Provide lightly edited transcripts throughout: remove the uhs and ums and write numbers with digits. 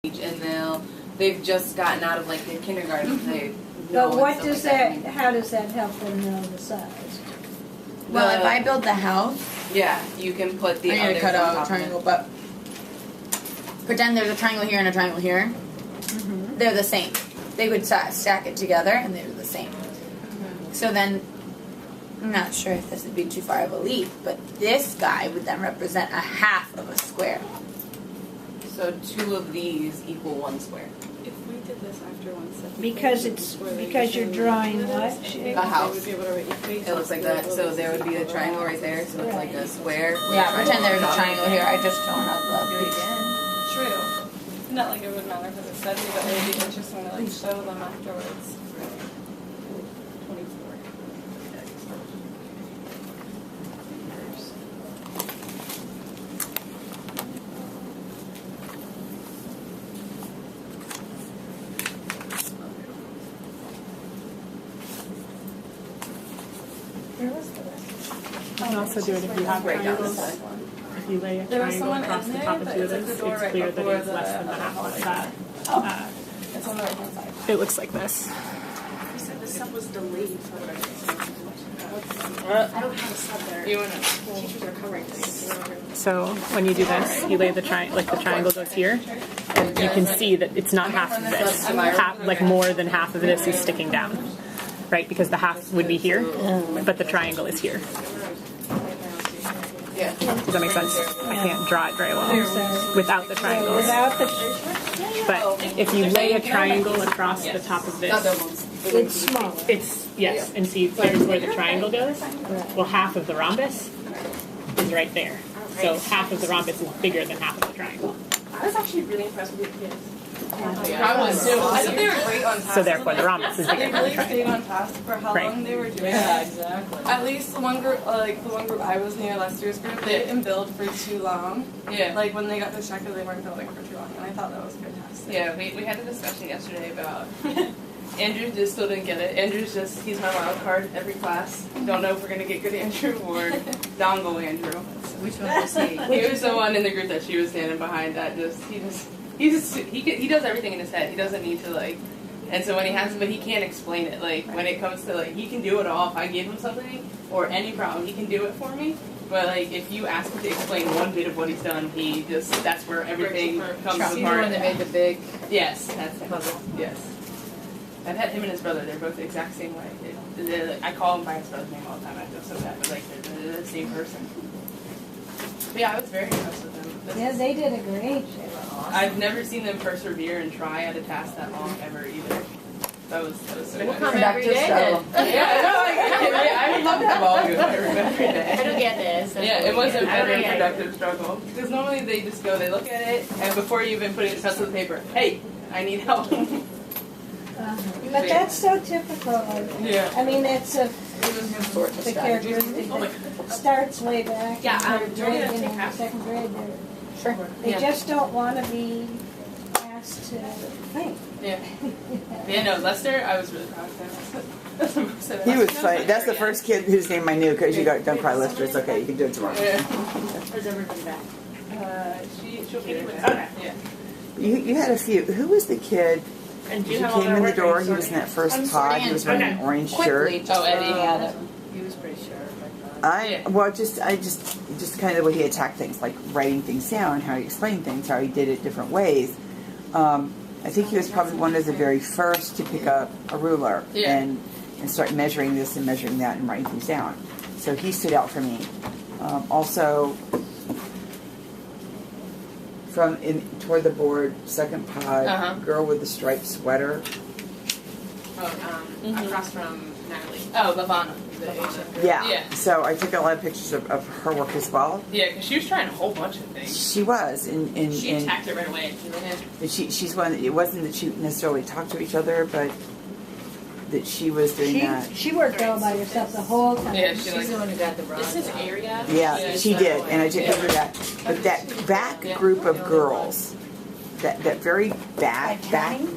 and they've just gotten out of like their kindergarten. But what does that? How does that help them know the size? Well, if I build the house, yeah, you can put the. I need to cut out a triangle, but pretend there's a triangle here and a triangle here. Mm-hmm. They're the same. They would stack it together, and they're the same. Mm-hmm. So then, I'm not sure if this would be too far of a leap, but this guy would then represent a half of a square. So 2 of these equal 1 square. If we did this after 1 second. Because you're drawing what shape? A house. It looks like that. So there would be a triangle right there. So it's like a square. Yeah, pretend there's a triangle here. I just don't have the piece. True. Not like it would matter for the study, but it would be interesting to like show them afterwards. 24. Where was the rest? You can also do it if you have triangles. If you lay a triangle across the top of 2 of this, it's clear that it's less than the half of that. It's on the right hand side. It looks like this. You said this sub was delayed for the I don't have a sub there. Teachers are covering things. So when you do this, you lay the triangle, like the triangle goes here, and you can see that it's not half of this. Like more than half of this is sticking down, right? Because the half would be here, but the triangle is here. Yeah. Does that make sense? I can't draw it very well without the triangles. But if you lay a triangle across the top of this, it's smaller. Yes, and see there's where the triangle goes. Well, half of the rhombus is right there. So half of the rhombus is bigger than half of the triangle. I was actually really impressed with your kids. I was too. I think they were great on task. So therefore the rhombus is bigger They than the really stayed triangle. on task for how Right. long they were doing Yeah, it. exactly. At least the one group, I was near Lester's group, they didn't build for too long. Yeah. Like when they got the checker, they weren't building for too long, and I thought that was fantastic. Yeah, we had a discussion yesterday about Andrew just still didn't get it. He's my wild card every class. Don't know if we're gonna get good Andrew or Dongle Andrew. Which one was he? He was the one in the group that she was standing behind. He does everything in his head. He doesn't need to and so when but he can't explain it. Like when it comes to he can do it all. If I give him something or any problem, he can do it for me. But if you ask him to explain one bit of what he's done, that's where everything comes apart. He's the one that made the big. Yes, that's him. Yes. I've had him and his brother. They're both the exact same way. I call him by his brother's name all the time. I feel so bad, but they're the same person. But yeah, I was very impressed with them. Yeah, they did a great job. I've never seen them persevere and try at a task that long ever either. That was so We'll good. come every day then. Yeah, I would love to have all of you every day. I don't get this. Yeah, it was a very productive struggle. Because normally they just go, they look at it, and before you even put it in pencil to paper, hey, I need help. But that's so typical. Yeah. I mean, that's the characteristic that starts way back in third grade, second grade. Sure. They just don't want to be asked to think. Yeah. Yeah, no, Lester, I was really proud of him. He was funny. That's the first kid whose name I knew because don't cry, Lester. It's okay. You can do it tomorrow. Yeah. Where's everybody back? She'll be there. Okay. Yeah. You had a few. Who was the kid? And do He you have all came their in the work? door. He was in that first pod. He was wearing an orange shirt. Oh, Eddie. He was pretty sure. I just kind of the way he attacked things, like writing things down, how he explained things, how he did it different ways. I think he was probably one of the very first to pick up a ruler and start measuring this and measuring that and writing things down. So he stood out for me. Also, toward the board, second pod, girl with the striped sweater. Across from Natalie. Oh, Lavana. Yeah. So I took a lot of pictures of her work as well. Yeah, because she was trying a whole bunch of things. She was, and she attacked it right away. She's one. It wasn't that she necessarily talked to each other, but that she was doing that. She worked all by herself the whole time. Yeah, She's the one who got the bronze. This is area. Yeah, she did, and I did cover that. But that back group of girls, that very back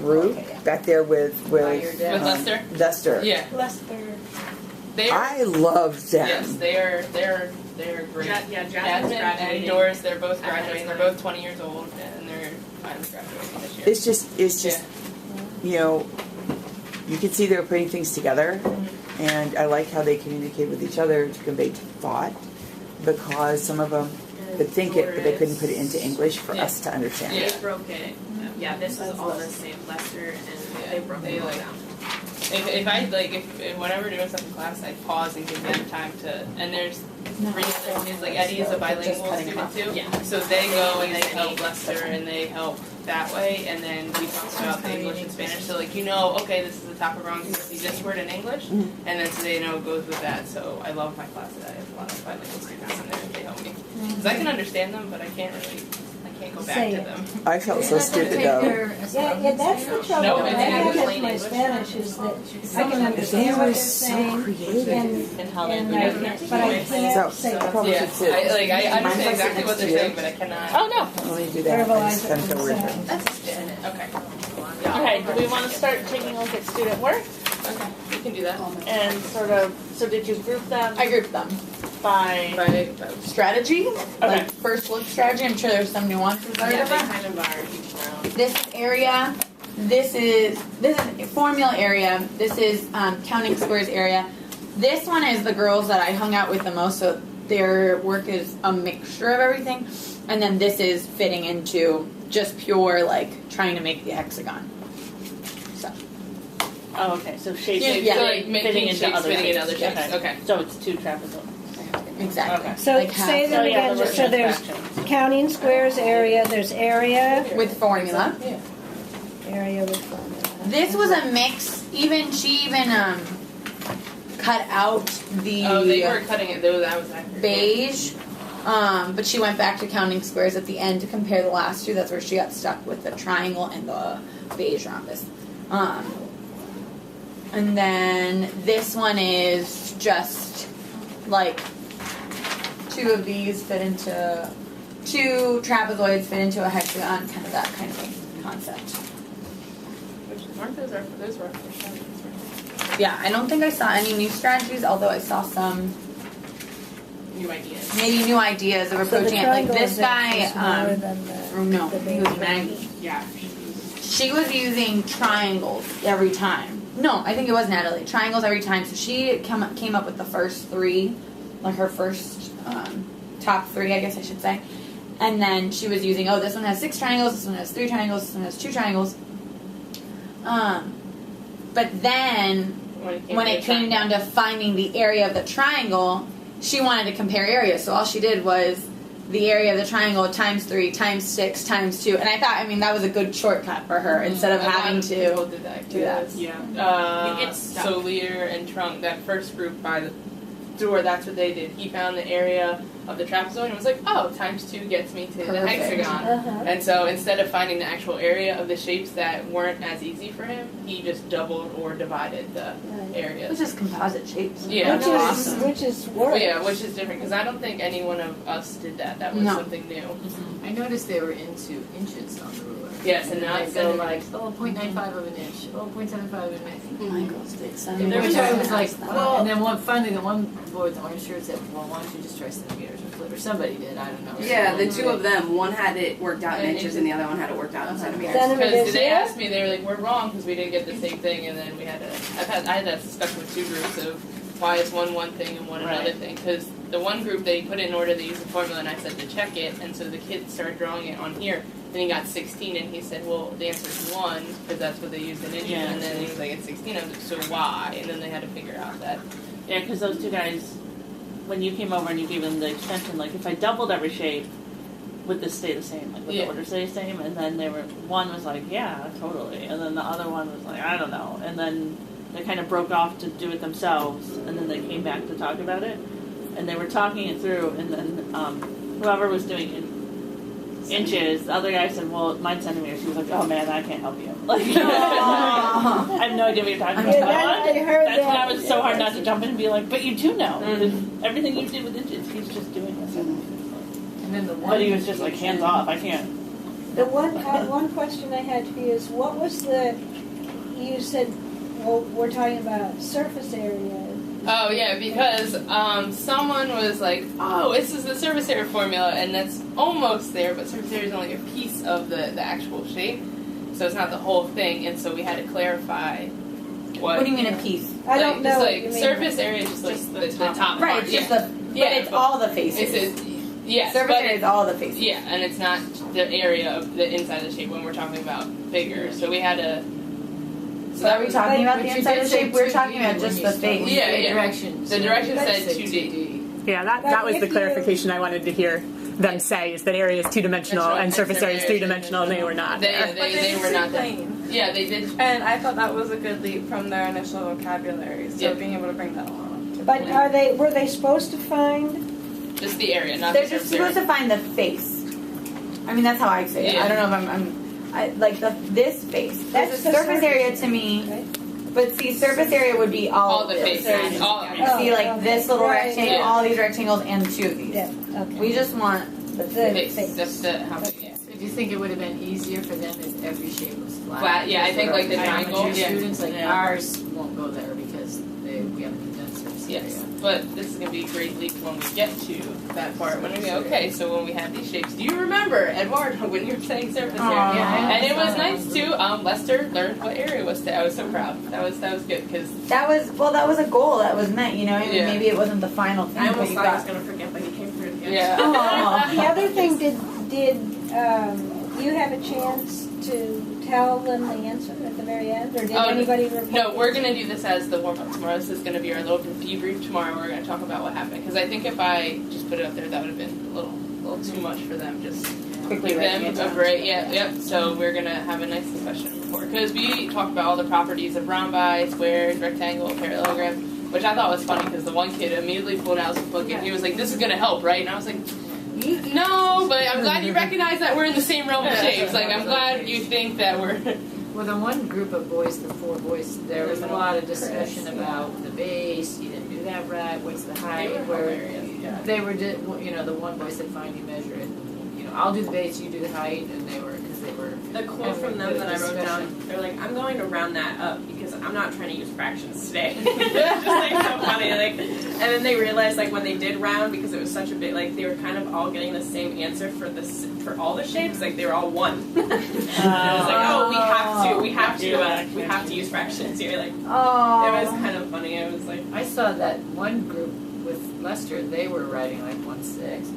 group back there with Lester. Lester. Yeah. Lester. I love them. Yes, they're great. Jasmine's Jasmine and graduating. Doris, they're both graduating. They're both 20 years old, and finally graduating this year. It's just, you know, you can see they're putting things together, and I like how they communicate with each other to convey thought, because some of them could think it, but they couldn't put it into English for us to understand. Yeah. They broke it. Yeah, this is all the same lesser, and they broke it all down. If I if whenever doing stuff in class, I pause and give them time to. And there's 3 other kids. Like Eddie is a bilingual student too. Yeah. So they go and they help Lester and they help that way. And then we talk about the English and Spanish. So okay, this is the top of wrong. You see this word in English, and then so they know it goes with that. So I love my class that I have a lot of bilingual students in there. They help me because I can understand them, but I can't go back to them. I felt so stupid though. Yeah, that's the trouble. No, I have with my Spanish is that I can understand what they're saying, but I can't say it. Probably should sit. I understand exactly what they're saying, but I cannot. Oh no. Let me do that. I just kind of feel weird. Okay. Okay, do we want to start taking a look at student work? Okay, we can do that. And so did you group them I grouped them by strategy, Okay. like first look strategy. I'm sure there's some nuances that are Yeah, they different. kind of are each round. This is area. This is formula area. This is counting squares area. This one is the girls that I hung out with the most, so their work is a mixture of everything. And then this is fitting into just pure trying to make the hexagon. So Oh, okay. So shapes Yeah. So, making fitting into shapes other fitting in shapes. other shapes. Okay. So it's 2 trapezoids. exactly. Okay. So Like half. say them So, yeah, again, the so there's fractions. counting squares area, there's area With formula. with formula. This was a mix. She even cut out the Oh, they were cutting it. That was accurate. beige. But she went back to counting squares at the end to compare the last 2. That's where she got stuck with the triangle and the beige rhombus. And then this one is just 2 of these fit into 2 trapezoids fit into a hexagon, kind of that kind of a concept. Aren't those were our first strategies, right? Yeah, I don't think I saw any new strategies, although I saw some New ideas. maybe new ideas of approaching it. Like this guy, no, he was Maggie. Yeah. She was using triangles every time. No, I think it was Natalie. Triangles every time. So she came up with the first 3, her first top 3, I guess I should say. And then she was using, this one has 6 triangles, this one has 3 triangles, this one has 2 triangles. But then when it came down to finding the area of the triangle, she wanted to compare areas. So all she did was the area of the triangle times 3 times 6 times 2. And I thought, that was a good shortcut for her instead of having to do that. Yeah. So Lear and Trunk, that first group by the door, that's what they did. He found the area of the trapezoid and was like, times 2 gets me to the hexagon. And so instead of finding the actual area of the shapes that weren't as easy for him, he just doubled or divided the areas. Which is composite shapes. Yeah, Which is worse. which is different because I don't think any one of us did that. That was something new. I noticed they were into inches on the ruler. Yes, and not they go 0.95 of an inch, 0.75 of an inch. Michael's did Which I was like, and then finally the one boy, the orange shirt said, well, why don't you just try centimeters or flip? Or somebody did, I don't know. Yeah, the 2 of them, one had it worked out in inches and the other one had it worked out in centimeters. Because they asked me, they were like, we're wrong because we didn't get the same thing, and then I had that discussion with 2 groups of why is one thing and one another thing. Because the one group, they put in order, they used the formula, and I said to check it, and so the kids started drawing it on here. Then he got 16, and he said, well, the answer is 1, because that's what they used in inches. And then he was like, it's 16. I was like, so why? And then they had to figure out that. Yeah, because those 2 guys, when you came over and you gave them the extension, if I doubled every shape, would this stay the same? Would the order stay the same? And then one was like, yeah, totally. And then the other one was like, I don't know. And then they kind of broke off to do it themselves, and then they came back to talk about it. And they were talking it through, and then whoever was doing it, inches, the other guy said, well, mine's centimeters. He was like, oh man, I can't help you. I have no idea what you're talking about. I heard That's when I was so hard not to jump in and be like, but you do know. Everything you did with inches, he's just doing this. And then But he was just like, hands off, I can't. The one question I had for you is, what was you said, well, we're talking about surface area. Oh yeah, because someone was like, "Oh, this is the surface area formula," and that's almost there, but surface area is only a piece of the actual shape, so it's not the whole thing. And so we had to clarify what. What do you mean a piece? I don't know. Just what like you mean. surface area, is just like the top Right, part. it's just Yeah. the. But it's all the faces. Yes, Surface but area is all the faces. yeah, and it's not the area of the inside of the shape when we're talking about bigger. So we had to. So are we talking about But the you inside did of the say shape? We're 2D talking about when just you the started. face. Yeah, The yeah. directions. The direction You said said 2D. Yeah, that But was if the you- clarification I wanted to hear them say, is that area is two-dimensional and surface area is three-dimensional, and they were not. They did were say not there. plane. Yeah, they did. And I thought that was a good leap from their initial vocabulary, so Yeah. being able to bring that along. But were they supposed to find? Just the area, not They're the just surface area. supposed to find the face. I mean, that's how I say it. Yeah. I don't know if I like this face. That's This the is surface surface area area, to me. right? But see, surface area would be all All the this. faces. All Oh, See, like this little right, rectangle, yeah. all these rectangles, and two of these. Yeah. Okay. We just want the The face. face. Just the how big. Yeah. So do you think it would have been easier for them if every shape was flat? Flat, yeah, I think like the Geometry triangle. Yeah. students, like Yeah. ours, won't go there because we have a condensed surface Yes, area. but this is going to be a great leap when we get to that part. When we go, okay, so when we have these shapes, do you remember, Eduardo, when you were saying surface area? Aw. Yeah, And it was I nice too. Lester learned what area was. I was so proud. That was good because That was a goal that was met. You know, I mean, Yeah. maybe it wasn't the final thing, I but almost you thought I was got. gonna forget, but he came through again. yeah. Aw. The other thing, did you have a chance to tell them the answer at the very end, or did Oh, anybody report? No, we're going to do this as the warm up tomorrow. This is going to be our little debrief tomorrow. We're going to talk about what happened because I think if I just put it up there, that would have been a little too much for them. Just Quickly them writing it down. over it. Yeah, yep. So we're going to have a nice discussion before because we talked about all the properties of rhombi, squares, rectangle, parallelogram, which I thought was funny because the one kid immediately pulled out his book and he was like, "This is going to help, right?" And I was like, "No, but I'm glad you recognize that we're in the same realm of shapes. Like, I'm glad you think that we're." Well, the one group of boys, the 4 boys, there was a lot of discussion about the base. You didn't do that right. What's the height? Where they were, the one boy said, "Fine, you measure it. I'll do the base, you do the height,'t," and they were. The quote from them that I wrote down, they're like, "I'm going to round that up because I'm not trying to use fractions today." It's just like so funny. Like, and then they realized like when they did round because it was such a big, like they were kind of all getting the same answer for all the shapes. Like they were all 1. And it was like, "Oh, we have to use fractions here." Like, Oh. it was kind of funny. It was like, I saw that one group with Lester, they were writing like 1/6.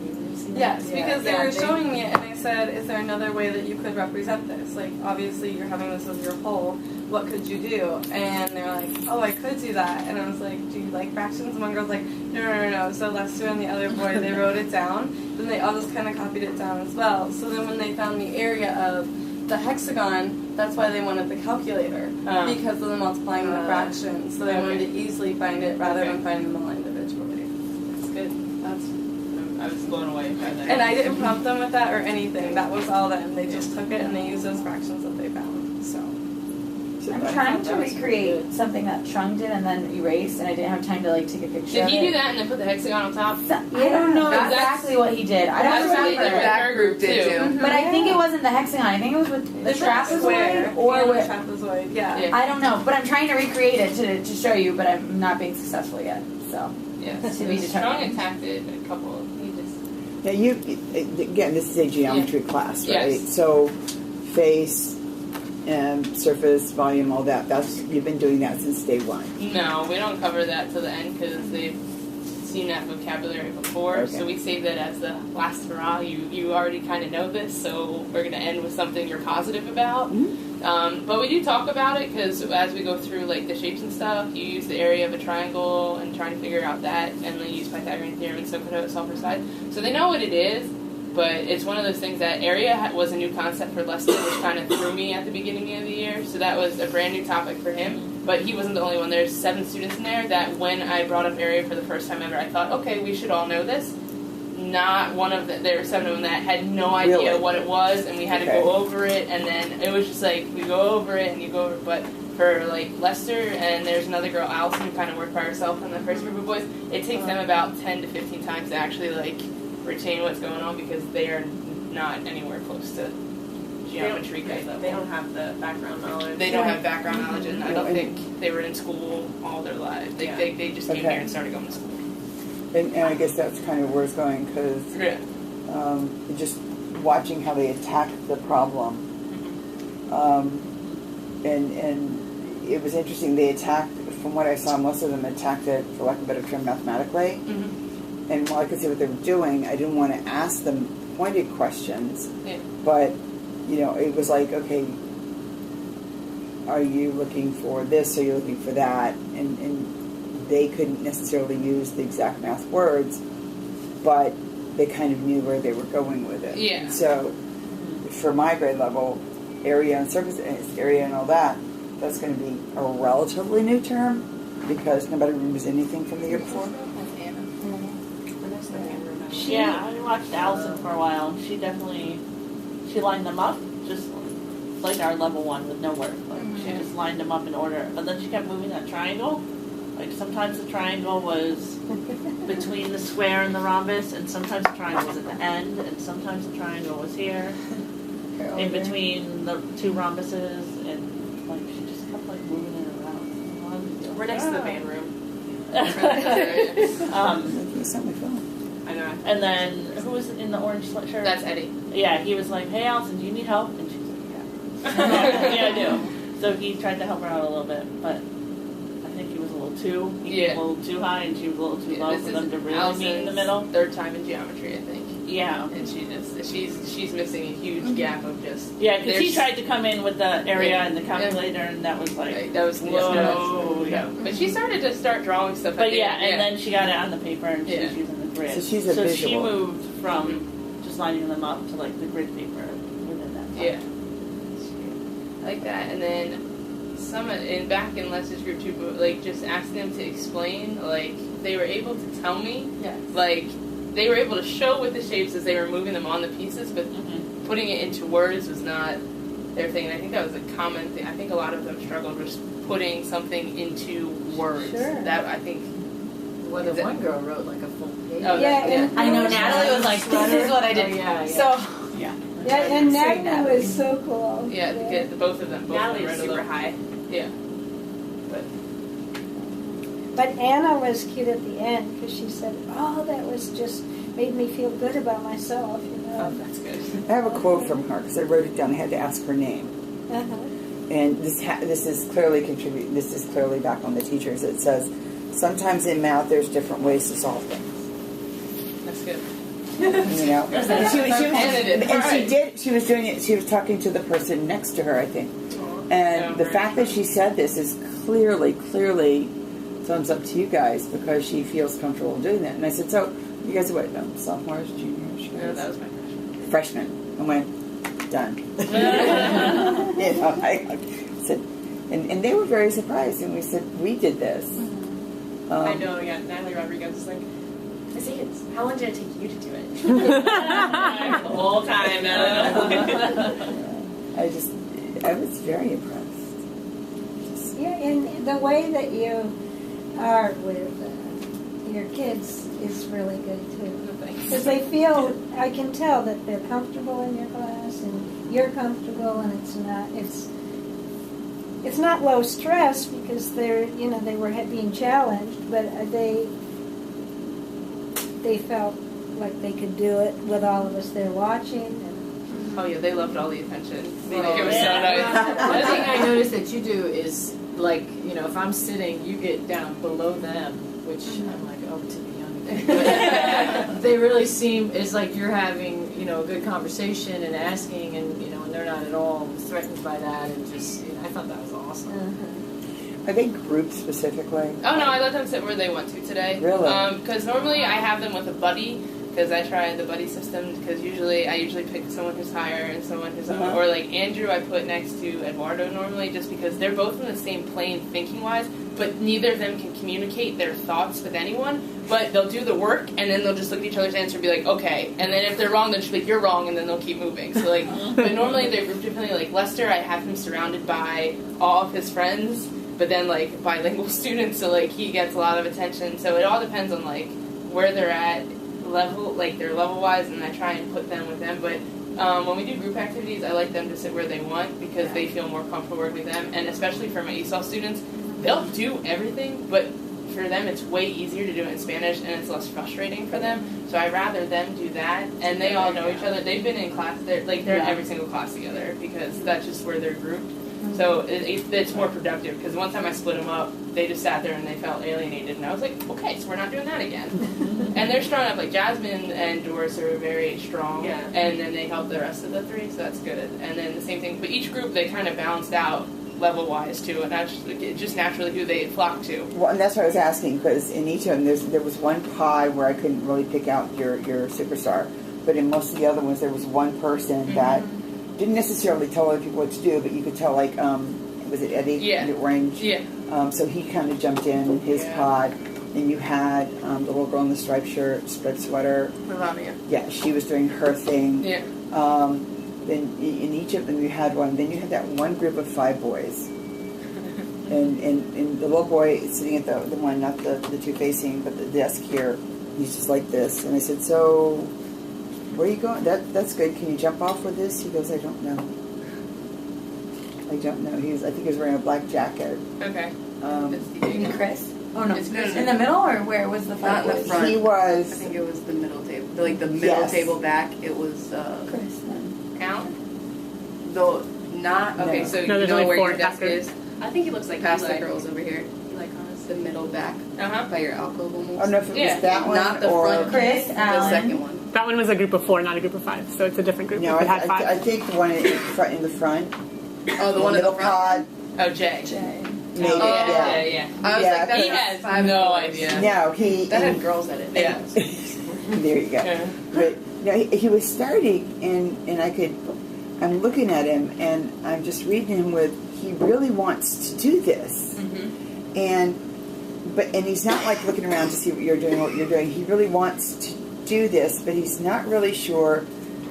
Yes, Yeah. because they Yeah, were they- showing me it and they said, "Is there another way that you could represent this? Like, obviously you're having this as your whole. What could you do?" And they're like, "Oh, I could do that." And I was like, "Do you like fractions?" And one girl's like, No. So Lester and the other boy, they wrote it down. Then they all just kind of copied it down as well. So then when they found the area of the hexagon, that's why they wanted the calculator. Because of the multiplying the fractions. So they wanted to easily find it rather than finding them all individually. That's good. I was blown away by that. And I didn't prompt them with that or anything. That was all them. They just took it and they used those fractions that they found. So I'm trying to recreate something that Chung did and then erased, and I didn't have time to like take a picture Did of he it. do that and then put the hexagon on top? I don't know That's- exactly what he did. I That's don't what remember. that group did too. But I think it wasn't the hexagon. I think it was with the trapezoid or the with. trapezoid. Yeah. I don't know, but I'm trying to recreate it to show you, but I'm not being successful yet. So Yeah. to be Strong determined. attacked it a couple. He just. Yeah, again, this is a geometry class, right? Yes. So, face, surface, volume, all that. You've been doing that since day 1. No, we don't cover that till the end because they've seen that vocabulary before. Okay. So we save that as the last hurrah. You already kind of know this, so we're going to end with something you're positive about. But we do talk about it because as we go through like the shapes and stuff, you use the area of a triangle and trying to figure out that, and then use Pythagorean theorem and so put out solve for side. So they know what it is. But it's one of those things that area was a new concept for Lester, which kind of threw me at the beginning of the year. So that was a brand new topic for him. But he wasn't the only one. There's 7 students in there that when I brought up area for the first time ever, I thought, okay, we should all know this. Not one of them. There were 7 of them that had no idea Really? what it was, and we had to go over it. And then it was just like we go over it and you go over it. But for like Lester and there's another girl, Allison, who kind of worked by herself in the first group of boys, it takes them about 10 to 15 times to actually like retain what's going on because they are not anywhere close to geometry grade level. They don't have the background knowledge. They don't have background knowledge, and I don't think they were in school all their lives. They just came here and started going to school. And I guess that's kind of where it's going, because just watching how they attack the problem. And it was interesting. They attacked, from what I saw, most of them attacked it, for lack of a better term, mathematically. And while I could see what they were doing, I didn't want to ask them pointed questions. But, you know, it was like, okay, are you looking for this? Are you looking for that? And they couldn't necessarily use the exact math words, but they kind of knew where they were going with it. Yeah. So, for my grade level, area and surface area and all that, that's going to be a relatively new term because nobody remembers anything from the year before. Yeah, I watched Allison for a while, and she lined them up, just like our level 1 with no work. Like, she just lined them up in order, but then she kept moving that triangle. Like, sometimes the triangle was between the square and the rhombus, and sometimes the triangle was at the end, and sometimes the triangle was here, in between the two rhombuses, and like she just kept like moving it around. We're next to the band room. I know. And then who was in the orange sweatshirt? That's Eddie. Yeah, he was like, "Hey, Allison, do you need help?" And she was like, "Yeah, yeah, I do." So he tried to help her out a little bit, but I think he was a little too. He was a little too high, and she was a little too low for them to really meet in the middle. Third time in geometry, I think. Yeah, and she's missing a huge gap of just. Yeah, because he tried to come in with the area and the calculator, and that was like that was whoa. Yeah. But she started to start drawing stuff. But and then she got it on the paper, and she was using the grid. So she's a visual. She moved from just lining them up to like the grid paper within that time. Yeah, I like that. And then back in Lester's group too, but like just asking them to explain, like they were able to tell me, like they were able to show with the shapes as they were moving them on the pieces, but putting it into words was not their thing. And I think that was a common thing. I think a lot of them struggled with putting something into words. Sure. That I think. Well, the one girl wrote like a full page. Oh, and I know Natalie was like, "This is what I did." Yeah, and Natalie was so cool. Yeah, both of them. Natalie was super high. Yeah. But Anna was cute at the end because she said, "Oh, that was just made me feel good about myself." You know. Oh, that's good. I have a quote from her because I wrote it down. I had to ask her name. And this is clearly This is clearly back on the teachers. It says, "Sometimes in math, there's different ways to solve things." That's good. You know, she was doing it. She was talking to the person next to her, I think. And the fact that she said this is clearly thumbs up to you guys because she feels comfortable doing that. And I said, "So you guys are what? Sophomores, juniors?" No, that was my freshman. I went, done. You know, I said, and they were very surprised. And we said, "We did this." I know. Yeah, Natalie Rodriguez is like, how long did it take you to do it? The whole time. I was very impressed. And the way that you are with your kids is really good too. Because they feel, I can tell that they're comfortable in your class and you're comfortable, and it's not low stress because they were being challenged, but they felt like they could do it with all of us there watching. And oh yeah, they loved all the attention. It was so nice. One thing I noticed that you do is, like, if I'm sitting, you get down below them, which I'm like, oh, to be young. But they really seem, it's like you're having, a good conversation and asking, and they're not at all threatened by that, and just, I thought that was awesome. Are they grouped specifically? Oh no, I let them sit where they want to today. Really? Because normally I have them with a buddy. Because I tried the buddy system. Because I usually pick someone who's higher and someone who's or like Andrew, I put next to Eduardo normally, just because they're both in the same plane thinking wise, but neither of them can communicate their thoughts with anyone. But they'll do the work, and then they'll just look at each other's answer and be like, okay. And then if they're wrong, they'll just be like, you're wrong, and then they'll keep moving. So like, but normally they're grouped differently. Like Lester, I have him surrounded by all of his friends, but then like bilingual students, so like he gets a lot of attention. So it all depends on like where they're at level, like they're level wise, and I try and put them with them. But when we do group activities, I like them to sit where they want because they feel more comfortable working with them. And especially for my ESOL students, they'll do everything, but for them it's way easier to do it in Spanish and it's less frustrating for them. So I'd rather them do that, and they all know each other. They've been in class, they're in every single class together because that's just where they're grouped. So it's more productive because one time I split them up, they just sat there and they felt alienated, and I was like, okay, so we're not doing that again. And they're strong enough, like Jasmine and Doris are very strong, and then they help the rest of the three, so that's good. And then the same thing, but each group they kind of balanced out level-wise too, and that's just naturally who they flock to. Well, and that's what I was asking, because in each of them there was one pod where I couldn't really pick out your superstar, but in most of the other ones there was one person that didn't necessarily tell other people what to do, but you could tell, like, was it Eddie? Yeah. The orange? Yeah. So he kind of jumped in his pod, and you had the little girl in the striped shirt, striped sweater. Melania. Yeah, she was doing her thing. Yeah. Then in each of them you had one. Then you had that one group of 5 boys. And the little boy sitting at the one, not the two facing, but the desk here, he's just like this. And I said, so, where are you going? That's good. Can you jump off with this? He goes, I don't know. I don't know. I think he was wearing a black jacket. Okay. And Chris? Oh no, It's in the middle, or where was the front? Not in the front. He was. I think it was the middle table, like the middle table back. It was Chris then. Alan? though not Okay, no. so No, you there's know only where 4 your desk after. is? I think he looks like past the girls over here, Like honestly. the middle back by your alcove almost. I don't know if it Yeah. was that one Not the or front, Chris, the Alan. second one. That one was a group of 4, not a group of 5. So it's a different group. No, If it had 5. I think the one in the front. Oh, the one in the middle front. pod. Oh, Jay. Maybe. Oh, yeah. yeah. I was Yeah. like, that's He not has 5 no girls. idea. No, he. That had girls in it. Yeah. There you go. Yeah. But no, he was starting, and I'm looking at him, and I'm just reading him with, he really wants to do this. Mm-hmm. And he's not like looking around to see what you're doing. He really wants to do this, but he's not really sure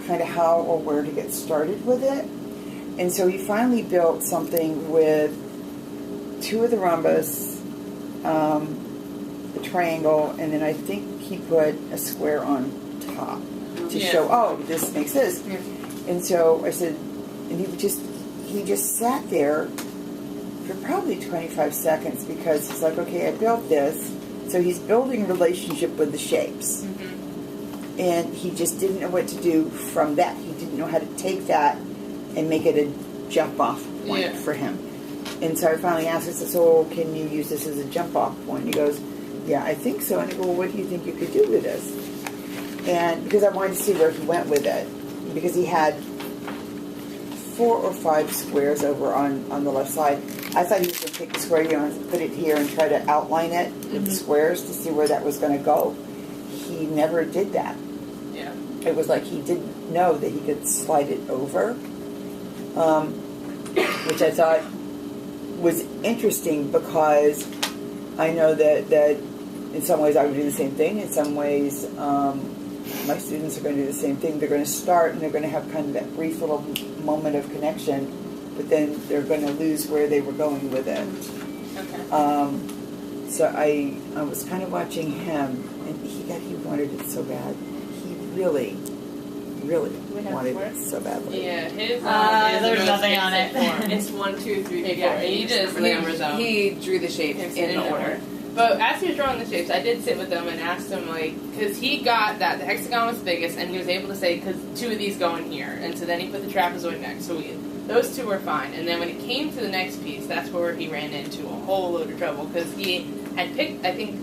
kind of how or where to get started with it. And so he finally built something with 2 of the rhombus, a triangle, and then I think he put a square on top to show, oh, this makes this. Yeah. And so I said, and he just sat there for probably 25 seconds because he's like, okay, I built this. So he's building a relationship with the shapes. Mm-hmm. And he just didn't know what to do from that. He didn't know how to take that and make it a jump off point for him. And so I finally asked him, so can you use this as a jump off point? He goes, yeah, I think so. And I go, well, what do you think you could do with this? And because I wanted to see where he went with it. Because he had 4 or 5 squares over on the left side. I thought he was going to take the square, put it here and try to outline it with the squares to see where that was going to go. He never did that. Yeah. It was like he didn't know that he could slide it over, which I thought was interesting because I know that in some ways I would do the same thing. In some ways, my students are going to do the same thing. They're going to start and they're going to have kind of that brief little moment of connection, but then they're going to lose where they were going with it. Okay. So I was kind of watching him, and he wanted it so bad. He really wanted it so badly. Yeah, his there's nothing on it. It's 1, 2, 3, 4. He just numbers them. He drew the shapes in the order. But as he was drawing the shapes, I did sit with him and asked him, like, because he got that the hexagon was the biggest, and he was able to say, because 2 of these go in here, and so then he put the trapezoid next. So those 2 were fine. And then when it came to the next piece, that's where he ran into a whole load of trouble, because he had picked, I think,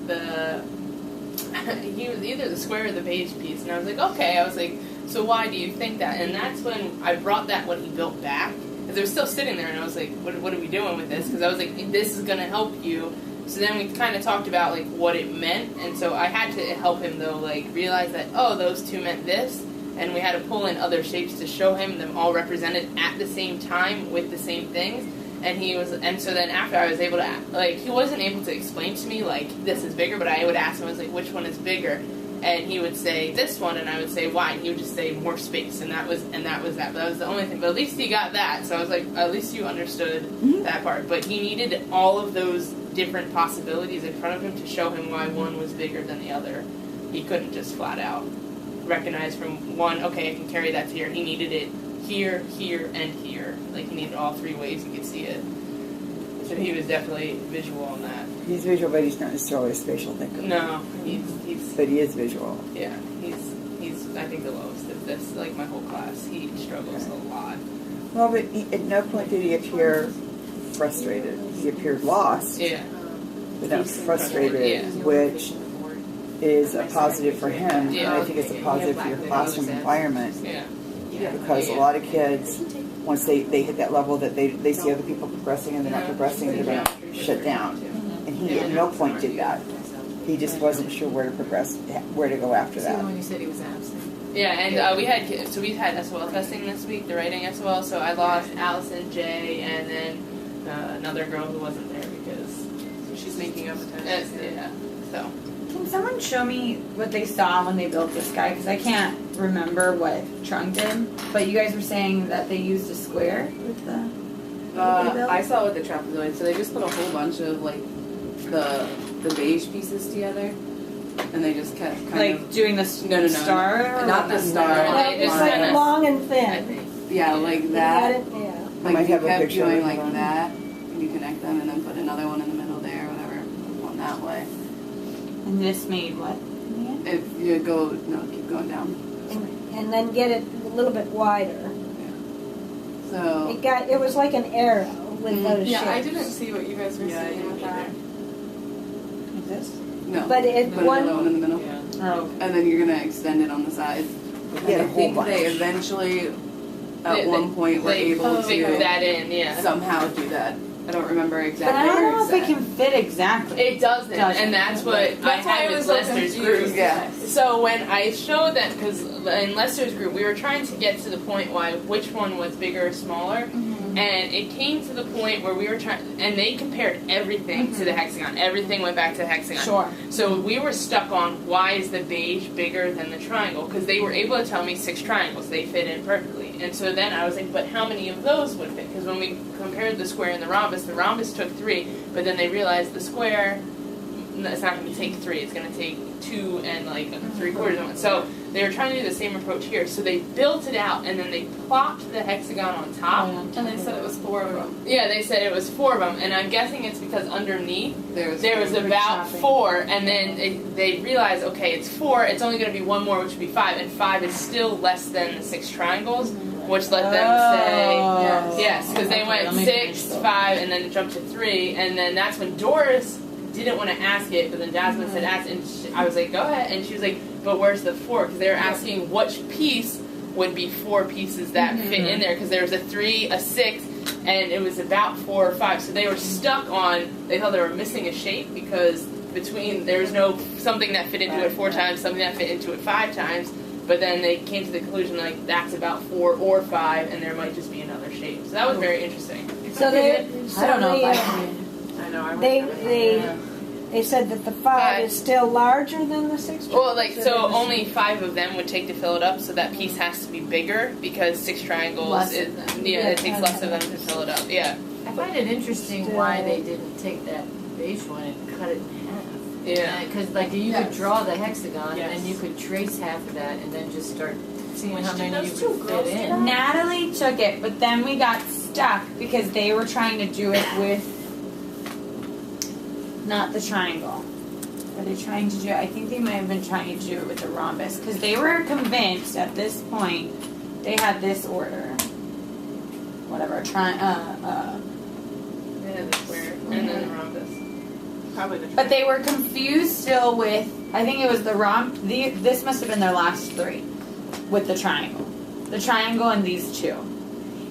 he was either the square or the beige piece, and I was like, okay. I was like, so why do you think that? And that's when I brought that what he built back, because it was still sitting there, and I was like, what are we doing with this? Because I was like, this is going to help you. So then we kind of talked about, like, what it meant, and so I had to help him, though, like, realize that, oh, those 2 meant this, and we had to pull in other shapes to show him them all represented at the same time with the same things. And so then after I was able to, like, he wasn't able to explain to me, like, this is bigger, but I would ask him, I was like, which one is bigger? And he would say this one, and I would say why, and he would just say more space, and that was that. But that was the only thing. But at least he got that, so I was like, at least you understood that part. But he needed all of those different possibilities in front of him to show him why one was bigger than the other. He couldn't just flat out recognize from one, okay, I can carry that to here. He needed it here, here, and here. Like, he needed all 3 ways you could see it. So he was definitely visual on that. He's visual, but he's not necessarily a spatial thinker. No, he's But he is visual. yeah, he's I think the lowest of this, like my whole class. He struggles a lot. Well, but at no point did he appear frustrated. He appeared lost, Yeah. but not frustrated, Yeah. which is a positive for him. Yeah. And I think it's a positive for your classroom environment. Yeah. Because a lot of kids, once they hit that level that they see other people progressing and they're not progressing, they're going to shut down. And he at no point did that. He just wasn't sure where to progress, where to go after that. When you said he was absent. Yeah, and we had SOL testing this week, the writing SOL. So I lost Allison, Jay, and then another girl who wasn't there because She's making up attendance. yeah. So Can someone show me what they saw when they built this guy? Because I can't remember what Trung did. But you guys were saying that they used a square with the. I saw it with the trapezoid. So they just put a whole bunch of like the beige pieces together, and they just kept kind of doing the no, star? not the star. Well, it's like long and thin. Yeah, like You that. got it? Yeah. might Like you have a kept picture doing of like it. that, and you connect them, and then put another one in the middle there, whatever, one that way. And this made what? If you keep going down. And then get it a little bit wider. So It was like an arrow with those Yeah, I shapes. didn't see what you guys were Yeah, I saying didn't with that. Like this? no, But it put one another one in the middle, Oh. and then you're gonna extend it on the sides. Yeah, And a I whole think bunch. they eventually, at one point, were they able figured to that in. Yeah. somehow do that. I don't remember But exactly. I don't where know if it's it can fit exactly. It doesn't, Doesn't. and that's what That's I why had I with was so Lester's group. confused. Yeah. So when I showed that, because in Lester's group, we were trying to get to the point which one was bigger or smaller, and it came to the point where we were trying, and they compared everything to the hexagon. Everything went back to the hexagon. Sure. So we were stuck on why is the beige bigger than the triangle? Because they were able to tell me 6 triangles, they fit in perfectly. And so then I was like, but how many of those would fit? Because when we compared the square and the rhombus took 3, but then they realized the square, it's not going to take 3, it's going to take 2 and like 3/4 of one. So they were trying to do the same approach here. So they built it out and then they plopped the hexagon on top. And they said it was 4 of them. Yeah, they said it was 4 of them, and I'm guessing it's because underneath there was four. about 4, and then they realized, okay, it's 4, it's only going to be one more, which would be 5, and 5 is still less than the 6 triangles, which let them say yes, because they went 6, 5, and then it jumped to 3, and then that's when Doris didn't want to ask it, but then Jasmine said ask, and I was like, go ahead, and she was like, but where's the 4? Because they were asking which piece would be 4 pieces that fit in there, because there was a 3, a 6, and it was about 4 or 5. So they were stuck on, they thought they were missing a shape because there was no something that fit into it 4 times, something that fit into it 5 times. But then they came to the conclusion like that's about 4 or 5, and there might just be another shape. So that was very interesting. So they, I don't know if I I know. they said that the 5 is still larger than the 6. Well, like so, only 5 of them would take to fill it up. So that piece has to be bigger because 6 triangles. It takes less of them to fill it up. Yeah. I find it interesting why they didn't take that beige one and cut it in half. Yeah. Because like you could draw the hexagon and then you could trace half of that and then just start seeing how many you could fit in. Natalie took it, but then we got stuck because they were trying to do it with not the triangle. Were they trying to do it? I think they might have been trying to do it with the rhombus because they were convinced at this point they had this order. Whatever, They had the square and then the rhombus. Probably the. But they were confused still with, I think it was this must have been their last 3 with the triangle. The triangle and these 2.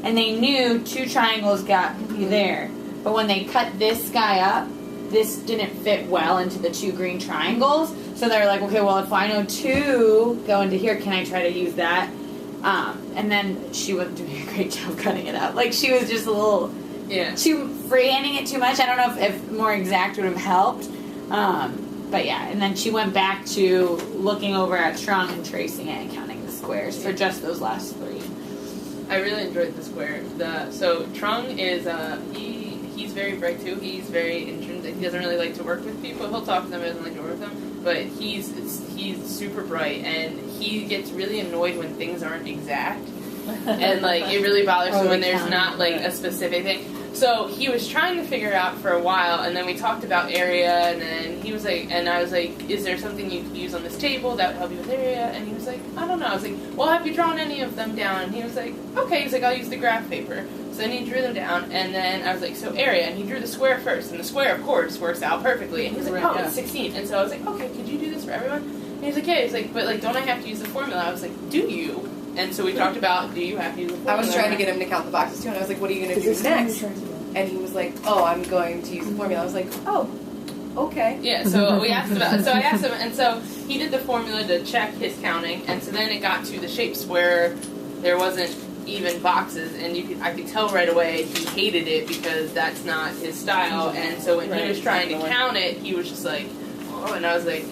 And they knew 2 triangles got you there. But when they cut this guy up, this didn't fit well into the 2 green triangles. So they were like, okay, well, if I know 2 go into here, can I try to use that? And then she wasn't doing a great job cutting it up. Like, she was just a little... Yeah. Too freehanding it too much. I don't know if more exact would have helped. But yeah, and then she went back to looking over at Trung and tracing it and counting the squares for just those last 3. I really enjoyed the square. So Trung is he he's very bright too. He's very intrinsic. He doesn't really like to work with people. He'll talk to them, but doesn't like to work with them. But he's super bright, and he gets really annoyed when things aren't exact, and like it really bothers him when there's not like a specific thing. So he was trying to figure it out for a while, and then we talked about area, and then he was like, and I was like, is there something you could use on this table that would help you with area? And he was like, I don't know. I was like, well, have you drawn any of them down? And he was like, okay. He's like, I'll use the graph paper. So then he drew them down, and then I was like, so area, and he drew the square first, and the square, of course, works out perfectly. And he was like, oh, it's 16. And so I was like, okay, could you do this for everyone? And he was like, yeah. He's like, but like, don't I have to use the formula? I was like, do you? And so we talked about, do you have to use the formula? I was trying to get him to count the boxes too, and I was like, what are you going to do next? And he was like, oh, I'm going to use the formula. I was like, oh, okay. Yeah, so we asked about, so I asked him, and so he did the formula to check his counting, and so then it got to the shapes where there wasn't even boxes, and I could tell right away he hated it because that's not his style, and so when he was trying to count it, he was just like, oh, and I was like,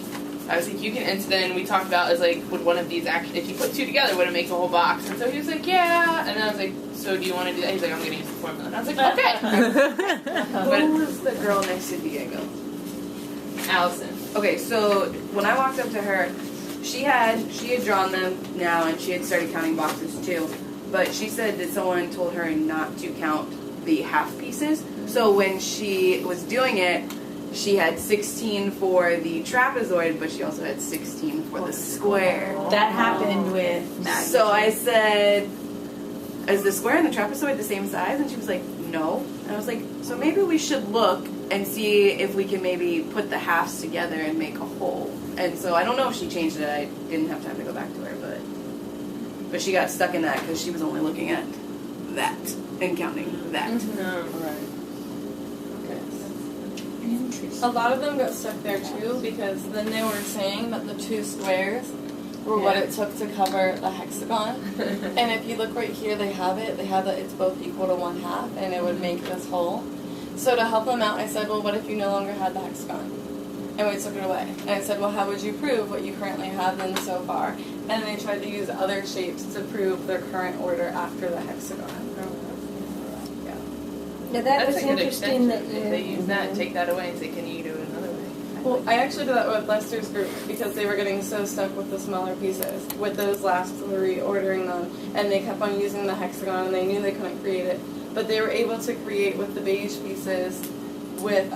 you can, and so then we talked about, as like, would one of these actually, if you put two together, would it make a whole box? And so he was like, yeah, and then I was like, so do you want to do that? He's like, I'm going to use the formula. And I was like, okay. Who was the girl next to Diego? Allison. Okay, so when I walked up to her, she had drawn them now, and she had started counting boxes too. But she said that someone told her not to count the half pieces. So when she was doing it, she had 16 for the trapezoid, but she also had 16 for the square. That happened with Maggie. So I said, is the square and the trapezoid the same size? And she was like, no. And I was like, so maybe we should look and see if we can maybe put the halves together and make a whole. And so I don't know if she changed it. I didn't have time to go back to her, but she got stuck in that because she was only looking at that and counting that. A lot of them got stuck there too because then they were saying that the two squares were what it took to cover the hexagon. And if you look right here, they have that it's both equal to 1/2 and it would make this whole. So to help them out, I said, well, what if you no longer had the hexagon? And we took it away. And I said, well, how would you prove what you currently have then so far? And they tried to use other shapes to prove their current order after the hexagon. Yeah, that was interesting that if they use that, take that away and say, can you do it another way? Well, I actually did that with Lester's group because they were getting so stuck with the smaller pieces, with those last three ordering them, and they kept on using the hexagon and they knew they couldn't create it. But they were able to create with the beige pieces with